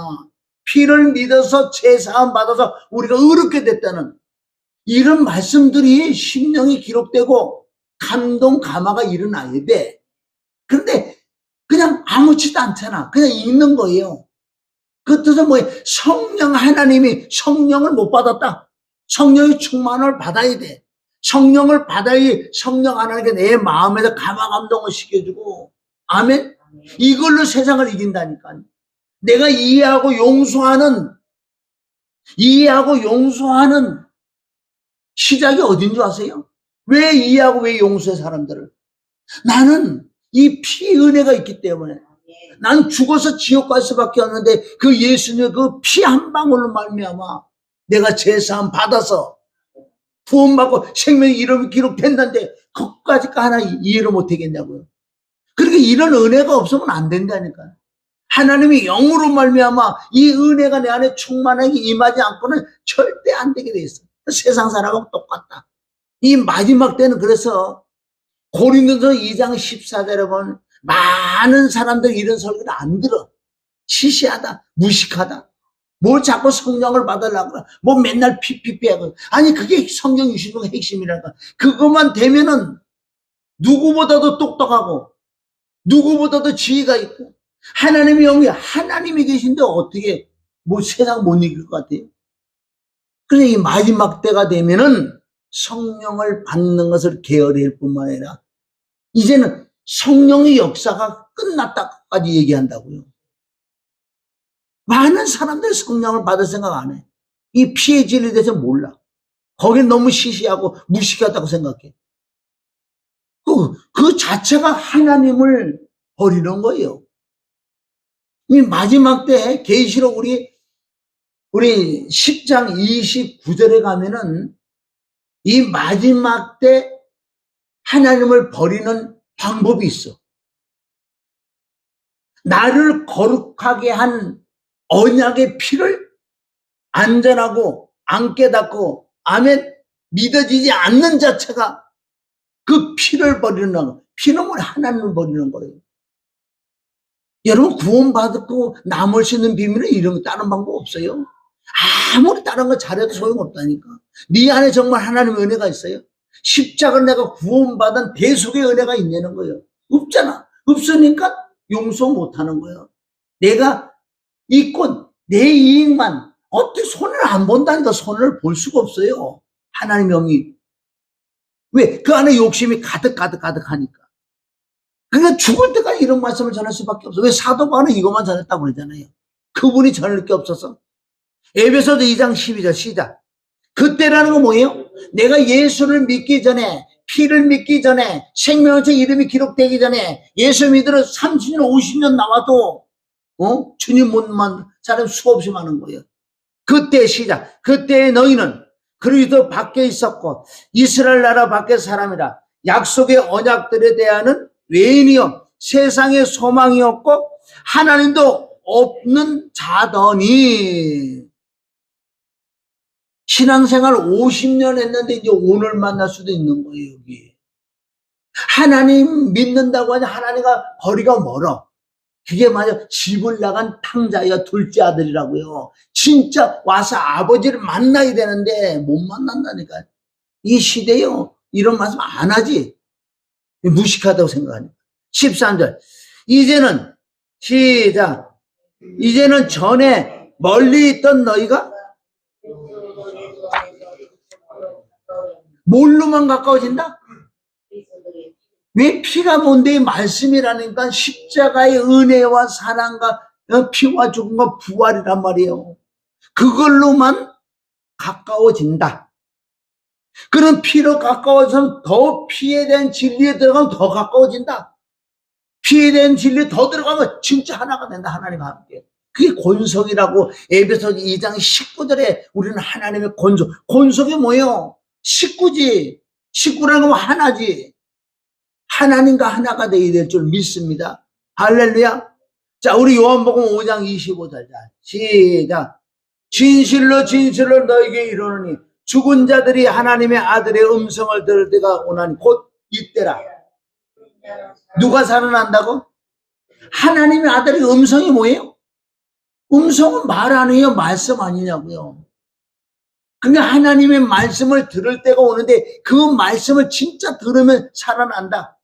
피를 믿어서 죄사함 받아서 우리가 의롭게 됐다는 이런 말씀들이 심령이 기록되고 감동 감화가 일어나야 돼. 그런데 그냥 아무렇지도 않잖아. 그냥 읽는 거예요. 그 뜻은 뭐예요? 성령 하나님이 성령을 못 받았다. 성령의 충만을 받아야 돼. 성령을 받아야 성령 하나님께 내 마음에서 감화 감동을 시켜주고 아멘? 이걸로 세상을 이긴다니까. 내가 이해하고 용서하는 시작이 어딘 줄 아세요? 왜 이해하고 왜 용서해 사람들을? 나는 이 피 은혜가 있기 때문에 난 죽어서 지옥 갈 수밖에 없는데 그 예수님의 그 피 한 방울로 말미암아 내가 죄사함 받아서 구원받고 생명의 이름이 기록됐는데 그것까지 하나 이해를 못하겠냐고요. 그러니까 이런 은혜가 없으면 안 된다니까요. 하나님이 영으로 말미암아 이 은혜가 내 안에 충만하게 임하지 않고는 절대 안 되게 돼 있어. 세상 사람하고 똑같다. 이 마지막 때는 그래서 고린도서 2장 14절에 보면 많은 사람들이 이런 설교를 안 들어. 시시하다, 무식하다. 뭘 자꾸 성령을 받으려고 그래. 뭐 맨날 피피피하고. 아니 그게 성령 유시의 핵심이랄까. 그것만 되면은 누구보다도 똑똑하고 누구보다도 지혜가 있고 하나님의 영이 하나님이 계신데 어떻게 뭐 세상 못 이길 것 같아요. 그래서 이 마지막 때가 되면은 성령을 받는 것을 게으릴 뿐만 아니라 이제는 성령의 역사가 끝났다까지 얘기한다고요. 많은 사람들이 성령을 받을 생각 안 해. 이 피의 진리에 대해서 몰라. 거긴 너무 시시하고 무식하다고 생각해. 그 자체가 하나님을 버리는 거예요. 이 마지막 때 계시록 우리 10장 29절에 가면은 이 마지막 때 하나님을 버리는 방법이 있어. 나를 거룩하게 한 언약의 피를 안전하고 안 깨닫고 아멘 믿어지지 않는 자체가 그 피를 버리는 거. 피는 뭐 하나님을 버리는 거예요. 여러분 구원받고 남을 수 있는 비밀은 이런 다른 방법 없어요. 아무리 다른 거 잘해도 소용없다니까. 네 안에 정말 하나님의 은혜가 있어요. 십자가를 내가 구원받은 대속의 은혜가 있냐는 거예요. 없잖아. 없으니까 용서 못하는 거예요. 내가 있고 내 이익만 어떻게 손을 안 본다니까. 손을 볼 수가 없어요. 하나님의 영이. 왜? 그 안에 욕심이 가득하니까. 그러니까 죽을 때까지 이런 말씀을 전할 수밖에 없어. 왜? 사도 바울은 이것만 전했다고 그러잖아요. 그분이 전할 게 없어서. 에베소서 2장 12절 시작. 그때라는 건 뭐예요? 내가 예수를 믿기 전에, 피를 믿기 전에, 생명의 이름이 기록되기 전에 예수 믿으러 30년 50년 나와도 주님 사람이 수없이 많은 거예요. 그때 시작. 그때 너희는 그리스도 밖에 있었고 이스라엘 나라 밖의 사람이라 약속의 언약들에 대하는 외인이요 세상의 소망이 없고 하나님도 없는 자더니. 신앙생활 50년 했는데 이제 오늘 만날 수도 있는 거예요. 여기 하나님 믿는다고 하니 하나님과 거리가 멀어. 그게 맞아. 집을 나간 탕자여 둘째 아들이라고요. 진짜 와서 아버지를 만나야 되는데 못 만난다니까. 이 시대요 이런 말씀 안 하지. 무식하다고 생각하니까. 13절 이제는 시작. 이제는 전에 멀리 있던 너희가 뭘로만 가까워진다? 왜 피가 뭔데 말씀이라니까 십자가의 은혜와 사랑과 피와 죽음과 부활이란 말이에요. 그걸로만 가까워진다. 그런 피로 가까워서 더 피에 대한 진리에 들어가면 더 가까워진다. 피에 대한 진리에 더 들어가면 진짜 하나가 된다. 하나님과 함께. 그게 권속이라고 에베소 2장 19절에 우리는 하나님의 권속. 권속이 뭐예요? 식구지. 식구라는 건 하나지. 하나님과 하나가 되어야 될 줄 믿습니다. 할렐루야. 자, 우리 요한복음 5장 25절. 시작. 진실로 진실로 너에게 이르노니 죽은 자들이 하나님의 아들의 음성을 들을 때가 오나니 곧 이때라. 누가 살아난다고? 하나님의 아들의 음성이 뭐예요? 음성은 말 아니에요? 말씀 아니냐고요. 그러니까 하나님의 말씀을 들을 때가 오는데 그 말씀을 진짜 들으면 살아난다.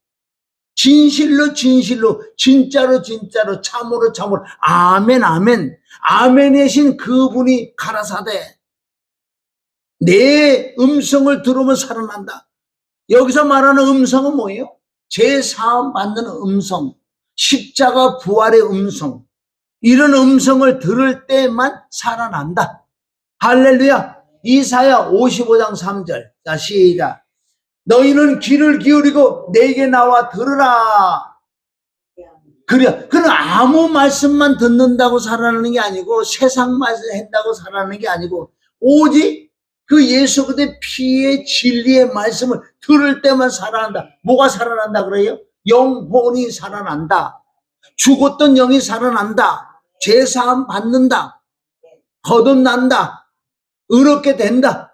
진실로 진실로 진짜로 진짜로 참으로 참으로 아멘 아멘 아멘이신 그분이 가라사대 내 음성을 들으면 살아난다. 여기서 말하는 음성은 뭐예요? 제사함 받는 음성, 십자가 부활의 음성, 이런 음성을 들을 때만 살아난다. 할렐루야. 이사야 55장 3절. 자, 시작. 너희는 귀를 기울이고 내게 나와 들으라. 그래. 그는 아무 말씀만 듣는다고 살아나는 게 아니고 세상 말씀 한다고 살아나는 게 아니고 오직 그 예수 그리스도의 피의 진리의 말씀을 들을 때만 살아난다. 뭐가 살아난다 그래요? 영혼이 살아난다. 죽었던 영이 살아난다. 죄사함 받는다. 거듭난다. 의롭게 된다.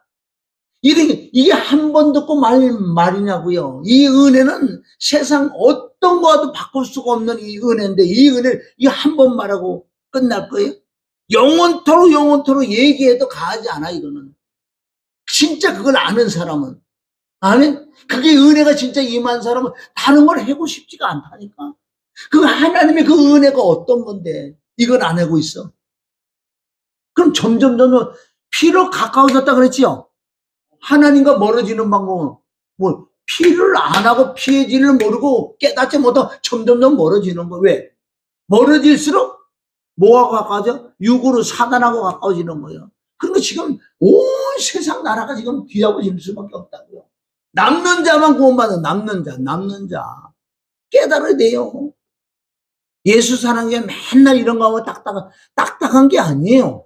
이게 한 번 듣고 말이냐고요. 이 은혜는 세상 어떤 거와도 바꿀 수가 없는 이 은혜인데 이 은혜를 이 한 번 말하고 끝날 거예요? 영원토록 얘기해도 가하지 않아. 이거는 진짜 그걸 아는 사람은 아멘. 그게 은혜가 진짜 임한 사람은 다른 걸 하고 싶지가 않다니까. 그 하나님의 그 은혜가 어떤 건데 이걸 안 하고 있어. 그럼 점점 피로 가까워졌다 그랬지요. 하나님과 멀어지는 방법은 뭐 피를 안 하고 피의 진리를 모르고 깨닫지 못하고 점점 멀어지는 거. 왜? 멀어질수록 뭐하고 가까워져? 육으로 사단하고 가까워지는 거예요. 그러니까 지금 온 세상 나라가 지금 뒤잡아질 수밖에 없다고요. 남는 자만 구원받는 남는 자 깨달아야 돼요. 예수 사는 게 맨날 이런 거 하고 딱딱한 게 아니에요.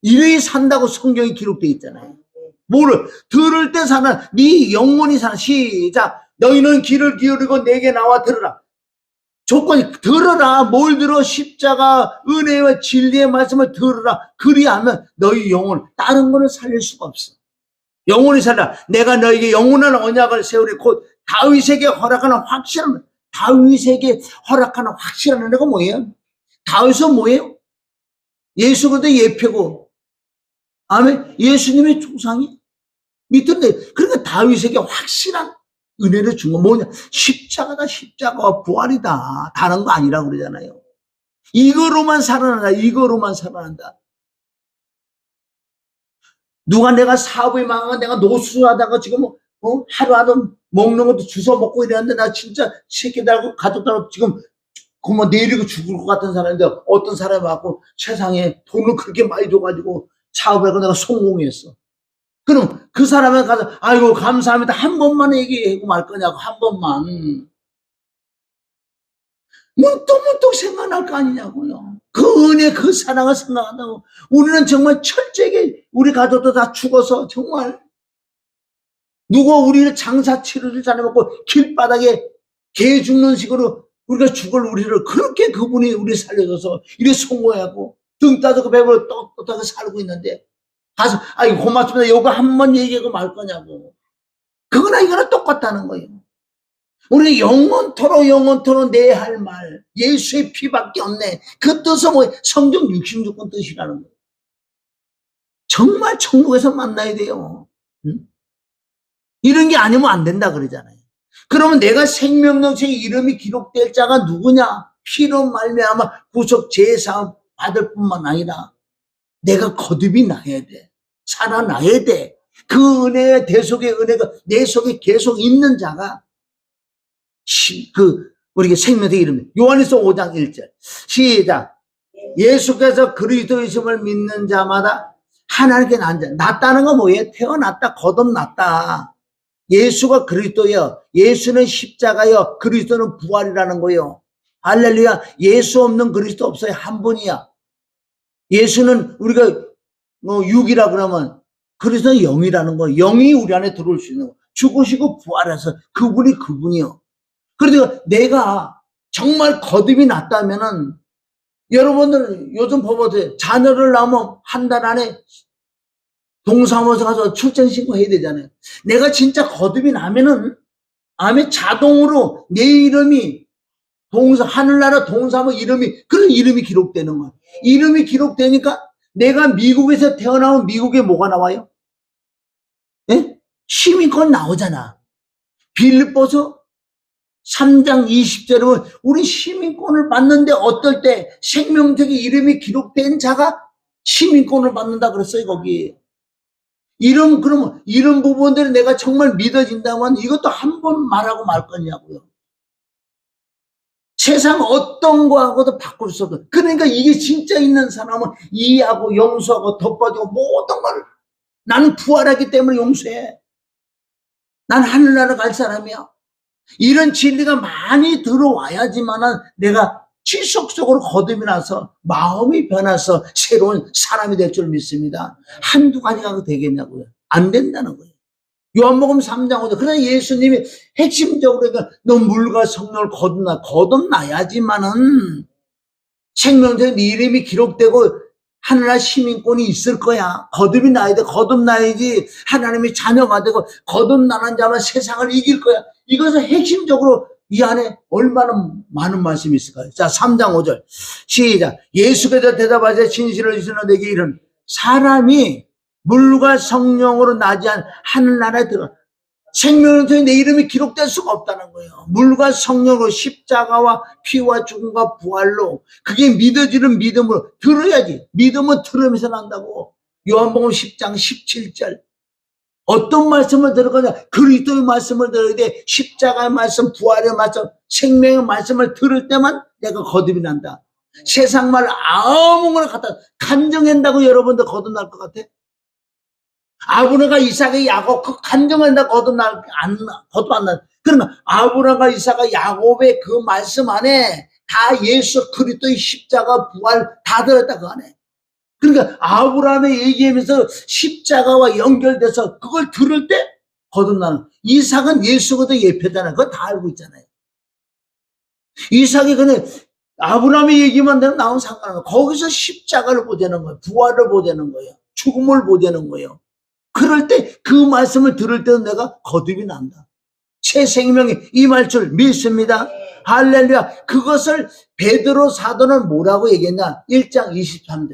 이래야 산다고 성경에 기록되어 있잖아요. 뭐를 들을 때 사는 네 영혼이 사는. 시작. 너희는 귀를 기울이고 내게 나와 들으라. 조건이 들으라. 뭘 들어? 십자가 은혜와 진리의 말씀을 들으라. 그리하면 너희 영혼 다른 거는 살릴 수가 없어. 영혼이 살라. 내가 너에게 영원한 언약을 세우리. 곧 다윗에게 허락하는 확실한 다윗에게 허락하는 확실한 은혜가 뭐예요? 다윗은 뭐예요? 예수 그리스도의 예표고 아멘. 예수님의 조상이 믿던데 그러니까 다윗에게 확실한 은혜를 준 건 뭐냐? 십자가다. 십자가와 부활이다. 다른 거 아니라고 그러잖아요. 이거로만 살아난다. 이거로만 살아난다. 누가 내가 사업이 망하고 내가 노숙하다가 지금 하루하루 먹는 것도 주워 먹고 이랬는데 나 진짜 새끼들하고 가족들하고 지금 그만 내리고 죽을 것 같은 사람인데 어떤 사람이 왔고 세상에 돈을 그렇게 많이 줘가지고 사업을 하고 내가 성공했어. 그럼 그 사람에 가서 아이고 감사합니다 한 번만 얘기하고 말 거냐고. 한 번만 문득문득 생각날 거 아니냐고요. 그 은혜, 그 사랑을 생각한다고. 우리는 정말 철저하게 우리 가족도 다 죽어서 정말 누가 우리를 장사치료를 잘해먹고 길바닥에 개 죽는 식으로 우리가 죽을 우리를 그렇게 그분이 우리 살려줘서 이래 성공하고 등 따지고 배불러 떳떳하게 살고 있는데 가서 아이 고맙습니다. 요거 한 번 얘기하고 말 거냐고. 그거나 이거나 똑같다는 거예요. 우리 영원토록 내 할 말 예수의 피밖에 없네. 그 뜻은 뭐 성경 66권 뜻이라는 거예요. 정말 천국에서 만나야 돼요. 응? 이런 게 아니면 안 된다 그러잖아요. 그러면 내가 생명명책에 이름이 기록될 자가 누구냐? 피로 말미암아 구속 제사함 받을 뿐만 아니라 내가 거듭이 나야 돼. 살아나야 돼. 그 은혜의 대속의 은혜가 내 속에 계속 있는 자가 우리가 생명의 이름이 요한일서 5장 1절 시작. 예수께서 그리스도이심을 믿는 자마다 하나님께 낳았다는 건 뭐예요? 태어났다, 거듭났다. 예수가 그리스도예요. 예수는 십자가요. 그리스도는 부활이라는 거예요. 할렐루야. 예수 없는 그리스도 없어요. 한 분이야. 예수는 우리가 육이라 그러면 그리스도는 영이라는 거예요. 영이 우리 안에 들어올 수 있는 거. 죽으시고 부활해서 그분이요. 그래도 내가 정말 거듭이 났다면은 여러분들 요즘 보보세요. 자녀를 낳으면 한 달 안에 동사무소 가서 출생신고 해야 되잖아요. 내가 진짜 거듭이 나면은 아멘 자동으로 내 이름이 하늘나라 동사무 이름이 그런 이름이 기록되는 거예요. 이름이 기록되니까 내가 미국에서 태어나면 미국에 뭐가 나와요? 예? 시민권 나오잖아. 빌립보서 3장 20절에 보면 우리 시민권을 받는데 어떨 때 생명책에 이름이 기록된 자가 시민권을 받는다 그랬어요. 거기 그러면 이런 부분들이 내가 정말 믿어진다면 이것도 한 번 말하고 말 거냐고요. 세상 어떤 거하고도 바꿀 수 없어. 그러니까 이게 진짜 있는 사람은 이해하고 용서하고 덮어주고 모든 걸 나는 부활하기 때문에 용서해. 난 하늘나라 갈 사람이야. 이런 진리가 많이 들어와야지만은 내가 지속적으로 거듭이 나서 마음이 변해서 새로운 사람이 될 줄 믿습니다. 한두 가지가 되겠냐고요. 안 된다는 거예요. 요한복음 3장 5절. 그러나 예수님이 핵심적으로 너 물과 성령을 거듭나야지만은 생명적인 네 이름이 기록되고 하늘나라 시민권이 있을 거야. 거듭이 나야 돼. 거듭나야지 하나님의 자녀가 되고 거듭나는 자만 세상을 이길 거야. 이것은 핵심적으로 이 안에 얼마나 많은 말씀이 있을까요? 자, 3장 5절 시작. 예수께서 대답하사 진실을 이르노 내게 이르노니 사람이 물과 성령으로 나지 않은 하늘나라에 들어가 생명을 통해 내 이름이 기록될 수가 없다는 거예요. 물과 성령으로 십자가와 피와 죽음과 부활로 그게 믿어지는 믿음으로 들어야지. 믿음은 들으면서 난다고. 요한복음 10장 17절 어떤 말씀을 들을 거냐? 그리스도의 말씀을 들어야 돼. 십자가의 말씀, 부활의 말씀, 생명의 말씀을 들을 때만 내가 거듭이 난다. 세상 말 아무거나 갖다 간증한다고 여러분들 거듭날 것 같아? 아브라함과 이삭의 야곱 그 간증한다 거듭 안 나. 그러나 아브라함과 이삭과 야곱의 그 말씀 안에 다 예수 그리스도의 십자가 부활 다 들었다 그 안에. 그러니까 아브라함의 얘기하면서 십자가와 연결돼서 그걸 들을 때 거듭나는. 이삭은 예수거든 예표잖아요. 그거 다 알고 있잖아요. 이삭이 그냥 아브라함의 얘기만 되면 나온 상관없어요. 거기서 십자가를 보자는 거예요. 부활을 보자는 거예요. 죽음을 보자는 거예요. 그럴 때 그 말씀을 들을 때는 내가 거듭이 난다. 새 생명이 임할 줄 믿습니다. 할렐루야. 그것을 베드로 사도는 뭐라고 얘기했냐? 1장 23절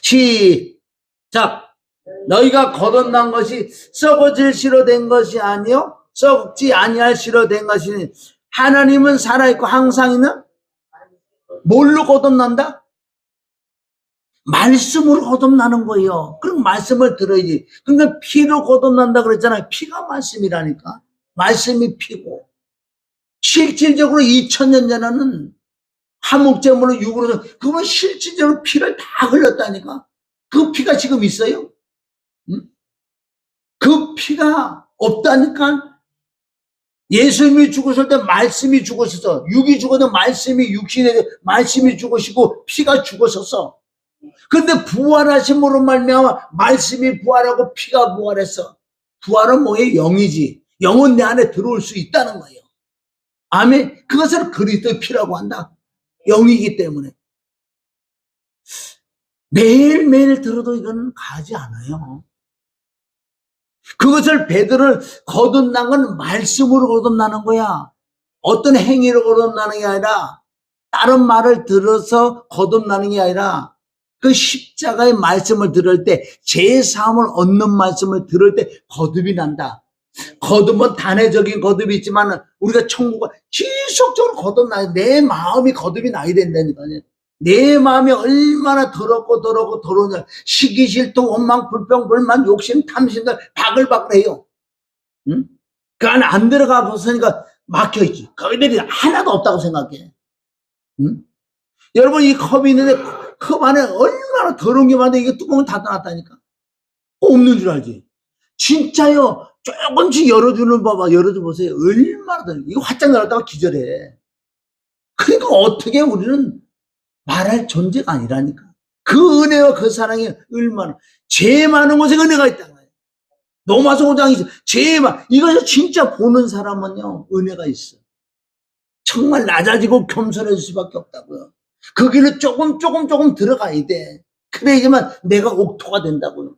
시작. 너희가 거듭난 것이 썩어질 씨로 된 것이 아니요 썩지 아니할 씨로 된 것이니 하나님은 살아있고 항상 있는 뭘로 거듭난다? 말씀으로 거듭나는 거예요. 그럼 말씀을 들어야지. 그러니까 피로 거듭난다 그랬잖아요. 피가 말씀이라니까. 말씀이 피고. 실질적으로 2000년 전에는 화목제물로 육으로 그건 실질적으로 피를 다 흘렸다니까. 그 피가 지금 있어요? 응? 그 피가 없다니까. 예수님이 죽으실 때 말씀이 죽으셔서, 육이 죽어도 말씀이 육신에 말씀이 죽으시고 피가 죽으셔서, 근데 부활하심으로 말미암아 말씀이 부활하고 피가 부활했어. 부활은 뭐예요? 영이지. 영은 내 안에 들어올 수 있다는 거예요. 아멘. 그것을 그리스도의 피라고 한다. 영이기 때문에. 매일매일 들어도 이건 가지 않아요. 그것을 베드로를 거듭난 건 말씀으로 거듭나는 거야. 어떤 행위로 거듭나는 게 아니라, 다른 말을 들어서 거듭나는 게 아니라, 그 십자가의 말씀을 들을 때, 제사함을 얻는 말씀을 들을 때 거듭이 난다. 거듭은 단회적인 거듭이 있지만 우리가 천국을 지속적으로 거듭나야, 내 마음이 거듭이 나야 된다니까요. 내 마음이 얼마나 더럽냐. 시기, 질투, 원망, 불평, 불만, 욕심, 탐심들 바글바글해요. 응? 그 안에 안 들어가 보니까 막혀있지. 거기들이 하나도 없다고 생각해. 응? 여러분, 이 컵이 있는데 컵 안에 얼마나 더러운 게 많은데 이게 뚜껑을 닫아놨다니까. 없는 줄 알지. 진짜요. 조금씩 열어주는 봐봐. 열어줘 보세요. 얼마나 더러워. 이거 화짝 열었다가 기절해. 그러니까 어떻게 우리는 말할 존재가 아니라니까. 그 은혜와 그 사랑이 얼마나, 죄 많은 곳에 은혜가 있다는 거예요. 로마서 5장이죠. 죄 많, 이것을 진짜 보는 사람은요, 은혜가 있어. 정말 낮아지고 겸손해질 수밖에 없다고요. 그 길을 조금 들어가야 돼. 그래야지만 내가 옥토가 된다고요.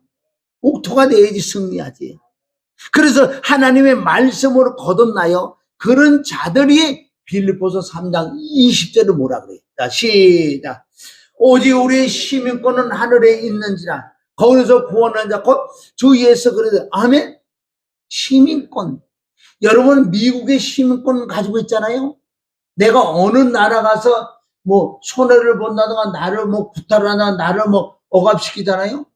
옥토가 돼야지 승리하지. 그래서 하나님의 말씀으로 거듭나요. 그런 자들이 빌립보서 3장 20절을 뭐라 그래요? 자, 시작. 오직 우리의 시민권은 하늘에 있는지라. 거기서 구원한 자 곧 주 예수 그리스도. 아멘. 시민권. 여러분, 미국의 시민권 가지고 있잖아요. 내가 어느 나라 가서 뭐 손해를 본다든가 나를 뭐 구타하나 나를 뭐 억압시키잖아요.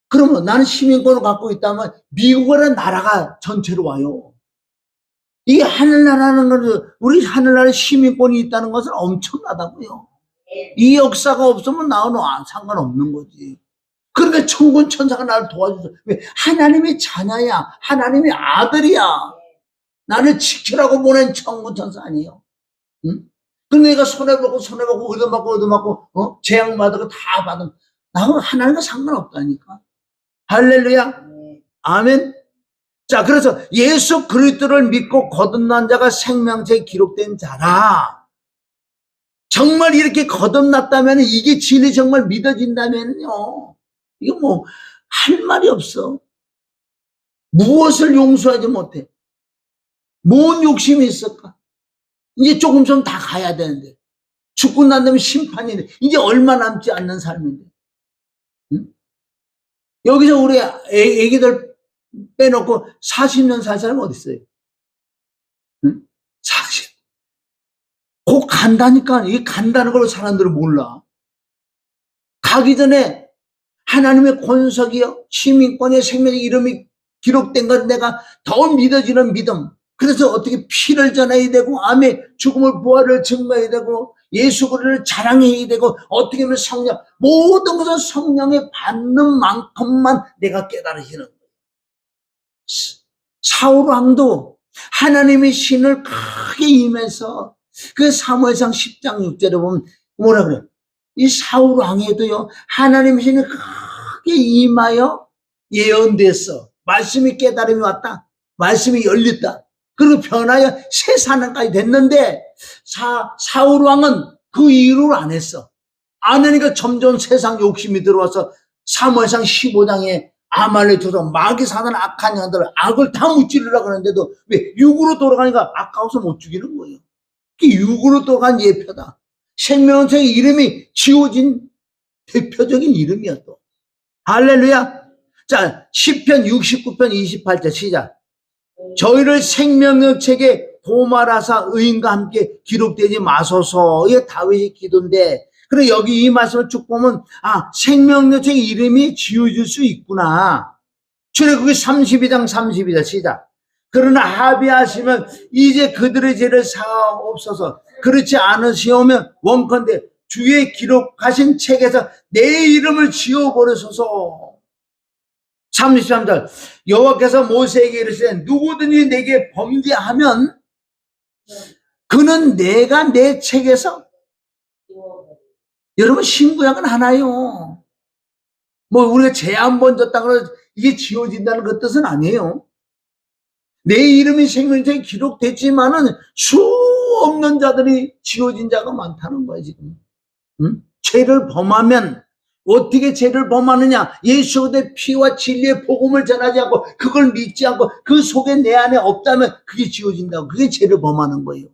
그러면 나는 시민권을 갖고 있다면 미국이라는 나라가 전체로 와요. 이게 하늘나라는 건, 우리 하늘나라에 시민권이 있다는 것은 엄청나다고요. 이 역사가 없으면 나는 상관없는 거지. 그러니까 천군 천사가 나를 도와줘서. 왜? 하나님의 자녀야. 하나님의 아들이야. 나를 지키라고 보낸 천군 천사 아니에요. 응? 근데 내가 손해보고 얻어맞고 재앙받고 다 받으면 나하고 하나님과 상관없다니까. 할렐루야. 아멘. 자, 그래서 예수 그리스도를 믿고 거듭난 자가 생명책에 기록된 자라. 정말 이렇게 거듭났다면, 이게 진리 정말 믿어진다면요, 이거 뭐 할 말이 없어. 무엇을 용서하지 못해? 뭔 욕심이 있을까? 이제 조금 좀 다 가야 되는데, 죽고 난 다음에 심판인데 이제 얼마 남지 않는 삶인데. 응? 여기서 우리 애기들 빼놓고 40년 살 사람 어디 있어요? 응? 40. 곧 간다니까. 이게 간다는 걸 사람들은 몰라. 가기 전에 하나님의 권석이요, 시민권의 생명의 이름이 기록된 건 내가 더 믿어지는 믿음. 그래서 어떻게 피를 전해야 되고, 암의 죽음을 부활을 증거해야 되고, 예수 그리스도를 자랑해야 되고, 어떻게 하면 성령, 모든 것은 성령에 받는 만큼만 내가 깨달으시는 거예요. 사울 왕도 하나님의 신을 크게 임해서, 그 사무엘상 10장 6절에 보면 뭐라 그래요? 이 사울 왕에도요, 하나님의 신이 크게 임하여 예언됐어. 말씀이 깨달음이 왔다. 말씀이 열렸다. 그리고 변하여 새 사람까지 됐는데, 사울 왕은 그 이유를 안 했어. 안 하니까 점점 세상 욕심이 들어와서 사무엘상 15장에 아말렉 조상, 마귀 사는 악한 양들, 악을 다 무찌르려고 하는데도 왜? 육으로 돌아가니까 아까워서 못 죽이는 거예요. 그게 육으로 돌아간 예표다. 생명책의 이름이 지워진 대표적인 이름이야 또. 할렐루야. 자, 시편 69편 28절 시작. 저희를 생명의 책에 도말하사 의인과 함께 기록되지 마소서. 이게 다윗의 기도인데, 그래 여기 이 말씀을 쭉 보면 생명의 책의 이름이 지워질 수 있구나. 출애굽기 32장 32절 시작. 그러나 합의하시면 이제 그들의 죄를 사하옵소서. 그렇지 않으시오면 원컨대 주의 기록하신 책에서 내 이름을 지워버리소서. 33절 여호와께서 모세에게 이르시되 누구든지 내게 범죄하면 그는 내가 내 책에서, 여러분 신구약은 하나요. 뭐 우리가 죄 한 번 졌다고 해서 이게 지워진다는 그 뜻은 아니에요. 내 이름이 생명책에 기록됐지만은 수 없는 자들이 지워진 자가 많다는 거예요 지금. 응? 죄를 범하면 어떻게 죄를 범하느냐? 예수 그리스도의 피와 진리의 복음을 전하지 않고 그걸 믿지 않고 그 속에 내 안에 없다면 그게 지워진다고. 그게 죄를 범하는 거예요.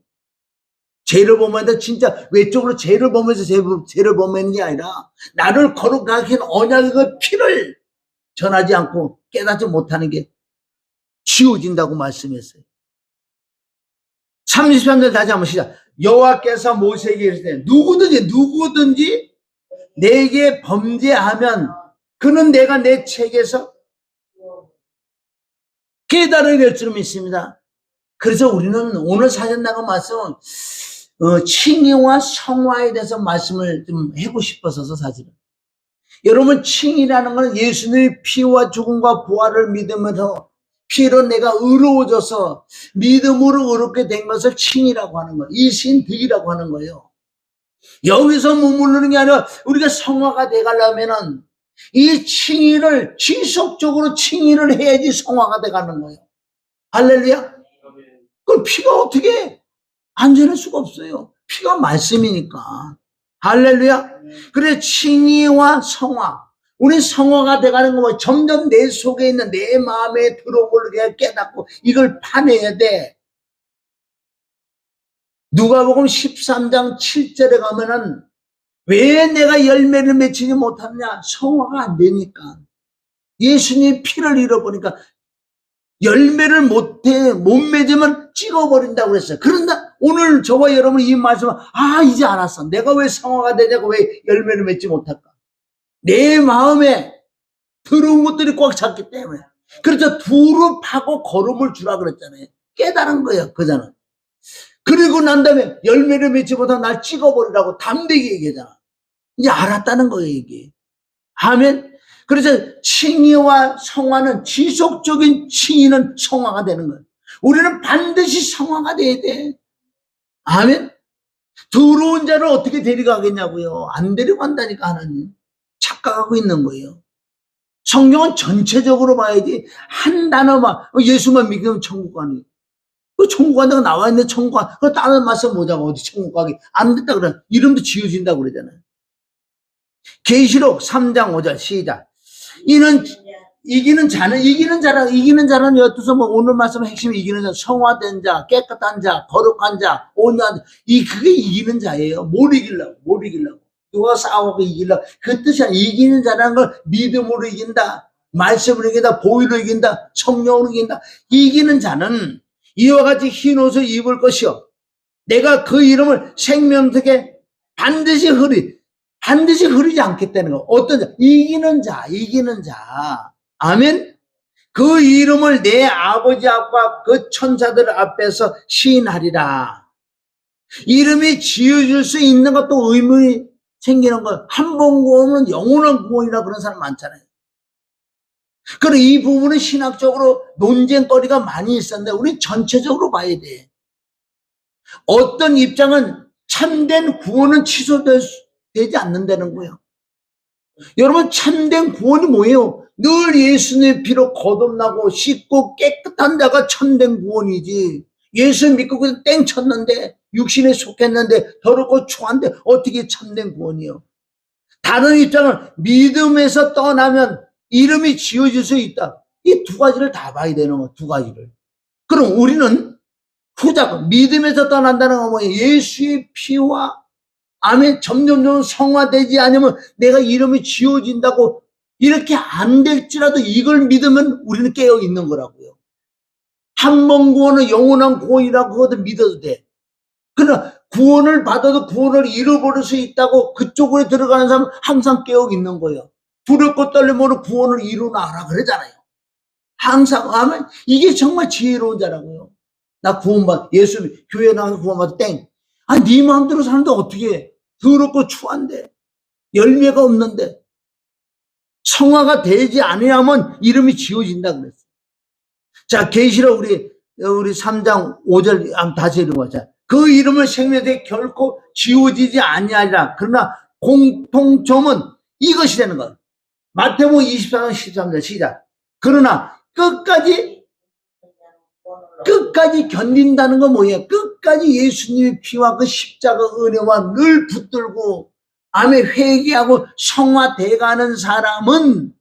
죄를 범하는데 진짜 외적으로 죄를 범해서 죄를 범하는 게 아니라 나를 거룩하게 한 언약의 그 피를 전하지 않고 깨닫지 못하는 게 지워진다고 말씀했어요. 33절 다시 한번 시작. 여호와께서 모세에게 이르시되 누구든지 내게 범죄하면 그는 내가 내 책에서 깨달아야 될 줄 믿습니다. 그래서 우리는 오늘 사전나가 말씀은 칭의와 성화에 대해서 말씀을 좀 하고 싶어서 사실은. 여러분 칭의라는 건 예수님의 피와 죽음과 부활을 믿으면서 피로 내가 의로워져서 믿음으로 의롭게 된 것을 칭의라고 하는 거예요. 이신득이라고 하는 거예요. 여기서 머무르는 게 아니라 우리가 성화가 돼가려면은 이 칭의를 지속적으로 칭의를 해야지 성화가 돼가는 거예요. 할렐루야. 그걸 피가 어떻게 안전할 수가 없어요. 피가 말씀이니까. 할렐루야. 그래 칭의와 성화. 우리 성화가 돼가는 거 뭐 점점 내 속에 있는 내 마음에 들어오게 깨닫고 이걸 파내야 돼. 누가복음 13장 7절에 가면은 왜 내가 열매를 맺지 못하느냐? 성화가 안 되니까. 예수님의 피를 잃어보니까 열매를 못 맺으면 찍어버린다고 그랬어요. 그런데 오늘 저와 여러분 이 말씀은 이제 알았어. 내가 왜 성화가 되냐고, 왜 열매를 맺지 못할까? 내 마음에 들어온 것들이 꽉 찼기 때문에. 그래서 두릅하고 걸음을 주라 그랬잖아요. 깨달은 거예요, 그자는. 그리고 난 다음에 열매를 맺지 못하면 날 찍어버리라고 담대하게 얘기하잖아. 이제 알았다는 거예요, 이게. 아멘. 그래서 칭의와 성화는 지속적인 칭의는 성화가 되는 거예요. 우리는 반드시 성화가 돼야 돼. 아멘. 더러운 자를 어떻게 데려가겠냐고요. 안 데려간다니까 하나님. 착각하고 있는 거예요. 성경은 전체적으로 봐야지 한 단어만 예수만 믿으면 천국 가니. 그 천국 간다고 나와 있는 천국 가. 그 다른 말씀 보자고 어디 천국 가기 안 됐다 그래. 이름도 지어진다고 그러잖아요. 계시록 3장 5절 시작. 이는 이기는 자는 여기서 뭐 오늘 말씀 핵심이 이기는 자, 성화된 자, 깨끗한 자, 거룩한 자, 온유한 자, 그게 이기는 자예요. 뭘 이기려고. 누가 싸우고 이기려고. 그 뜻이 아니라 이기는 자라는 걸 믿음으로 이긴다, 말씀으로 이긴다, 보혈로 이긴다, 성령으로 이긴다. 이기는 자는 이와 같이 흰 옷을 입을 것이요. 내가 그 이름을 생명책에 반드시 흐리지 않겠다는 거. 어떤 자? 이기는 자. 아멘. 그 이름을 내 아버지 앞과 그 천사들 앞에서 시인하리라. 이름이 지어줄 수 있는 것도 의문이 생기는 거. 한 번 구원은 영원한 구원이라 그런 사람 많잖아요. 그럼 이 부분은 신학적으로 논쟁거리가 많이 있었는데 우리 전체적으로 봐야 돼. 어떤 입장은 참된 구원은 취소되지 않는다는 거예요. 여러분 참된 구원이 뭐예요? 늘 예수님의 피로 거듭나고 씻고 깨끗한 자가 참된 구원이지. 예수 믿고 그냥 땡 쳤는데 육신에 속했는데 더럽고 추한데 어떻게 참된 구원이요? 다른 입장은 믿음에서 떠나면 이름이 지어질 수 있다. 이 두 가지를 다 봐야 되는 거야. 두 가지를. 그럼 우리는 후자 믿음에서 떠난다는 건 뭐예요? 예수의 피와 아멘 점점 성화되지 않으면 내가 이름이 지어진다고 이렇게 안 될지라도 이걸 믿으면 우리는 깨어 있는 거라고요. 한 번 구원은 영원한 구원이라고 그것도 믿어도 돼. 그러나 구원을 받아도 구원을 잃어버릴 수 있다고 그쪽으로 들어가는 사람은 항상 깨어 있는 거예요. 두렵고 떨림으로 구원을 이루나라 그러잖아요. 항상 하면 이게 정말 지혜로운 자라고요. 나 예수 교회 나가서 구원받아 땡. 네 마음대로 사는데 어떻게 해? 더럽고 추한데 열매가 없는데 성화가 되지 아니하면 이름이 지워진다 그랬어요. 자, 계시록 우리 3장 5절 한번 다시 읽어보자. 그 이름을 생명에 결코 지워지지 아니하리라. 그러나 공통점은 이것이 되는 거예요. 마태복음 24장 13절 시작. 그러나 끝까지 견딘다는 건 뭐예요? 끝까지 예수님의 피와 그 십자가 은혜와 늘 붙들고 암에 회개하고 성화돼가는 사람은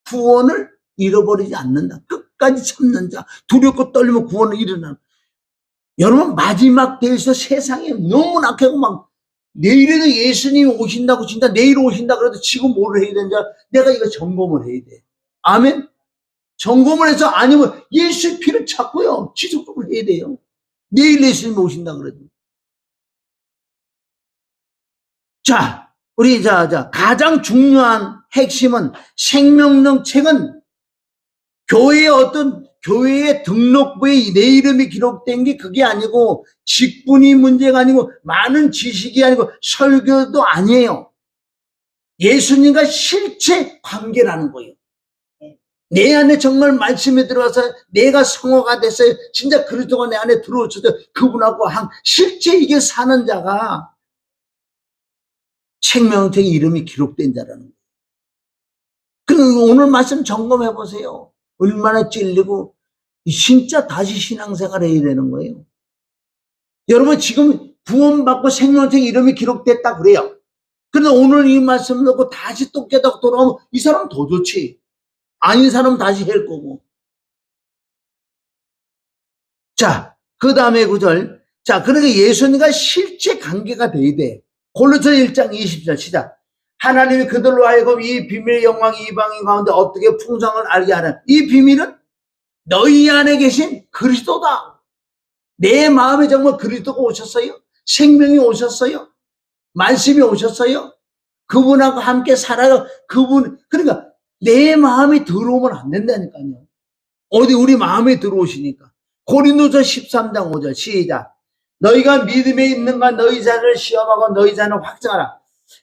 구원을 잃어버리지 않는다. 끝까지 참는 자, 두렵고 떨리면 구원을 잃으나. 여러분, 마지막 때에서 세상에 너무 낙하고 막 내일에도 예수님이 오신다고 진짜 내일 오신다 그래도 지금 뭐를 해야 되는지 내가 이거 점검을 해야 돼. 아멘. 점검을 해서 아니면 예수의 피를 찾고요. 지속적으로 해야 돼요. 내일 예수님이 오신다 그래도. 자, 우리 가장 중요한 핵심은 생명력 책은 교회의 등록부에 내 이름이 기록된 게 그게 아니고 직분이 문제가 아니고 많은 지식이 아니고 설교도 아니에요. 예수님과 실제 관계라는 거예요. 내 안에 정말 말씀이 들어와서 내가 성화가 됐어요. 진짜 그리스도가 내 안에 들어오셔서 그분하고 실제 이게 사는 자가 생명책에 이름이 기록된 자라는 거예요. 그럼 오늘 말씀 점검해 보세요. 얼마나 찔리고 진짜 다시 신앙생활 해야 되는 거예요. 여러분 지금 구원받고 생명책에 이름이 기록됐다 그래요. 그런데 오늘 이 말씀 놓고 다시 또 깨닫고 돌아오면 이 사람 더 좋지. 아닌 사람은 다시 할 거고. 자, 그 다음에 9절. 자, 그러니까 예수님과 실제 관계가 돼야 돼. 골로새 1장 20절 시작. 하나님이 그들로 하여금 이 비밀의 영광이 이방인 가운데 어떻게 풍성을 알게 하는 이 비밀은 너희 안에 계신 그리스도다. 내 마음에 정말 그리스도가 오셨어요? 생명이 오셨어요? 말씀이 오셨어요? 그분하고 함께 살아요. 그러니까 내 마음이 들어오면 안 된다니까요. 어디 우리 마음에 들어오시니까. 고린도서 13장 5절 시작. 너희가 믿음에 있는가 너희 자를 시험하고 너희 자는 확증하라.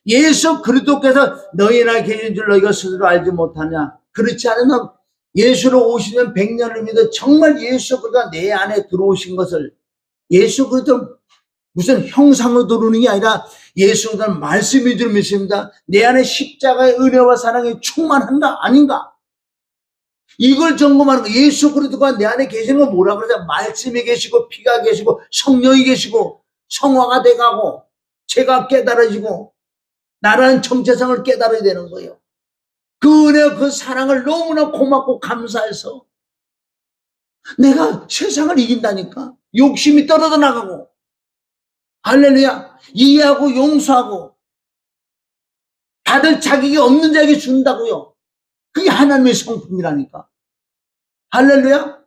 예수 그리스도께서 너희 안에 계신 줄 너희가 스스로 알지 못하냐. 그렇지 않으면 예수로 오시는 100년을 믿어 정말 예수 그리스도가 내 안에 들어오신 것을 예수 그리스도 무슨 형상으로 들어오는 게 아니라 예수 그리스도는 말씀이 줄 믿습니다. 내 안에 십자가의 은혜와 사랑이 충만한가 아닌가. 이걸 점검하는 거. 예수 그리스도가 내 안에 계시는 건 뭐라 그러죠? 말씀이 계시고 피가 계시고 성령이 계시고 성화가 돼가고 죄가 깨달아지고 나라는 정체성을 깨달아야 되는 거예요. 그 은혜와 그 사랑을 너무나 고맙고 감사해서 내가 세상을 이긴다니까. 욕심이 떨어져 나가고 할렐루야. 이해하고 용서하고 받을 자격이 없는 자에게 준다고요. 그게 하나님의 성품이라니까. 할렐루야.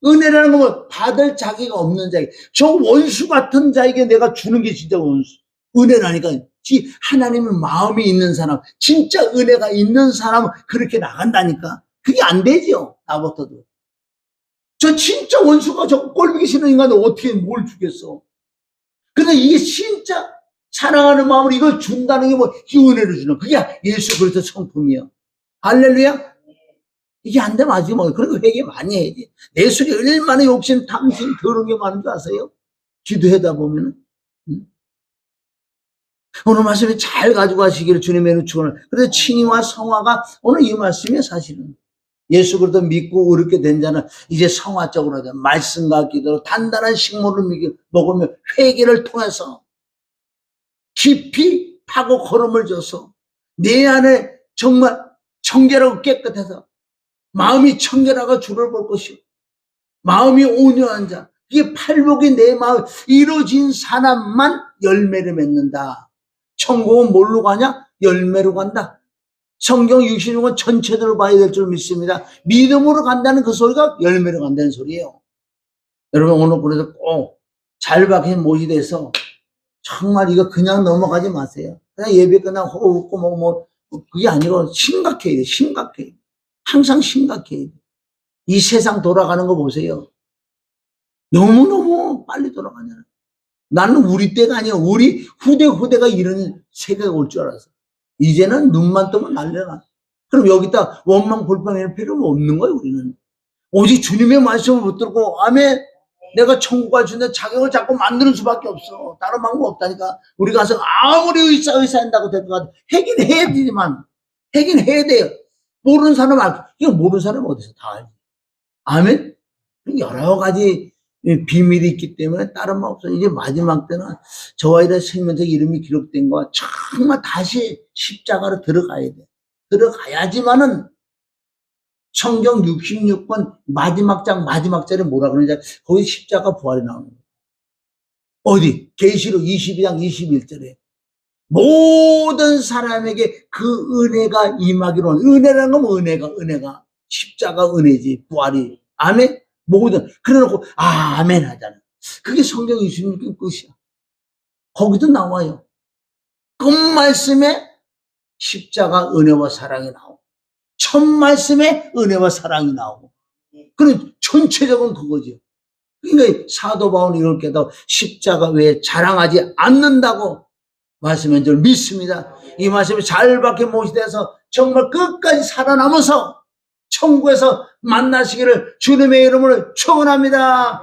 은혜라는 건 받을 자격이 없는 자에게, 저 원수 같은 자에게 내가 주는 게 진짜 원수. 은혜라니까. 하나님의 마음이 있는 사람, 진짜 은혜가 있는 사람은 그렇게 나간다니까. 그게 안 되죠. 나부터도. 저 진짜 원수가 저 꼴보기 싫은 인간을 어떻게 뭘 주겠어. 근데 이게 진짜 사랑하는 마음으로 이걸 준다는 게 뭐, 이 은혜를 주는, 그게 예수 그리스도 성품이야. 할렐루야. 이게 안 되면 아직 뭐, 그리고 회개 많이 해야지. 내 속에 얼마나 욕심, 탐심, 더러운 게 많은 줄 아세요? 기도하다 보면은. 오늘 말씀이 잘 가지고 가시기를 주님의 축원을. 그래서 칭의와 성화가 오늘 이 말씀이에요, 사실은. 예수 그리스도 믿고 의롭게 된 자는 이제 성화적으로 하자. 말씀과 기도로 단단한 식물을 먹으며 회개를 통해서 깊이 파고 걸음을 줘서 내 안에 정말 청결하고 깨끗해서 마음이 청결하고 주를 볼 것이요. 마음이 온유한 자. 이게 팔복이 내 마음 이루어진 사람만 열매를 맺는다. 천국은 뭘로 가냐? 열매로 간다. 성경 66권 전체적으로 봐야 될 줄 믿습니다. 믿음으로 간다는 그 소리가 열매로 간다는 소리예요. 여러분 오늘 그래서 꼭 잘 박힌 못이 돼서 정말 이거 그냥 넘어가지 마세요. 그냥 예배 그냥 호흡 웃고 그게 아니고 심각해야 돼. 심각해. 항상 심각해야 돼. 이 세상 돌아가는 거 보세요. 너무너무 빨리 돌아가잖아요. 나는 우리 때가 아니야. 우리 후대가 이런 세계가 올 줄 알았어. 이제는 눈만 뜨면 난리나. 그럼 여기다 원망 불평할 필요는 없는 거예요, 우리는. 오직 주님의 말씀을 붙들고, 아멘. 내가 천국 갈 수 있는 자격을 자꾸 만드는 수밖에 없어. 다른 방법 없다니까. 우리 가서 아무리 의사한다고 될 것 같아. 하긴 해야 되지만, 하긴 해야 돼요. 모르는 사람 이거 모르는 사람 어디서 다 알지. 아멘. 여러 가지 비밀이 있기 때문에 다른 말 없어요. 이제 마지막 때는 저와 이런 생명서 이름이 기록된 거와 정말 다시 십자가로 들어가야 돼. 들어가야지만은 성경 66권 마지막 장 마지막 절에 뭐라 그러는지 거기 십자가 부활이 나오는 거예요. 어디? 계시록 22장 21절에 모든 사람에게 그 은혜가 임하기로 하는, 은혜라는 건 뭐 은혜가 십자가 은혜지, 부활이. 아멘. 모든 그래놓고 아멘 하잖아. 그게 성경 26권 끝이야. 거기도 나와요. 끝 말씀에 십자가 은혜와 사랑이 나오고 첫 말씀에 은혜와 사랑이 나오고, 그런 전체적인 그거죠. 그러니까 사도 바울은 이럴 때도 십자가 외에 자랑하지 않는다고 말씀한 줄 믿습니다. 이 말씀이 잘 박혀 모시돼서 정말 끝까지 살아남아서 천국에서 만나시기를 주님의 이름으로 축원합니다.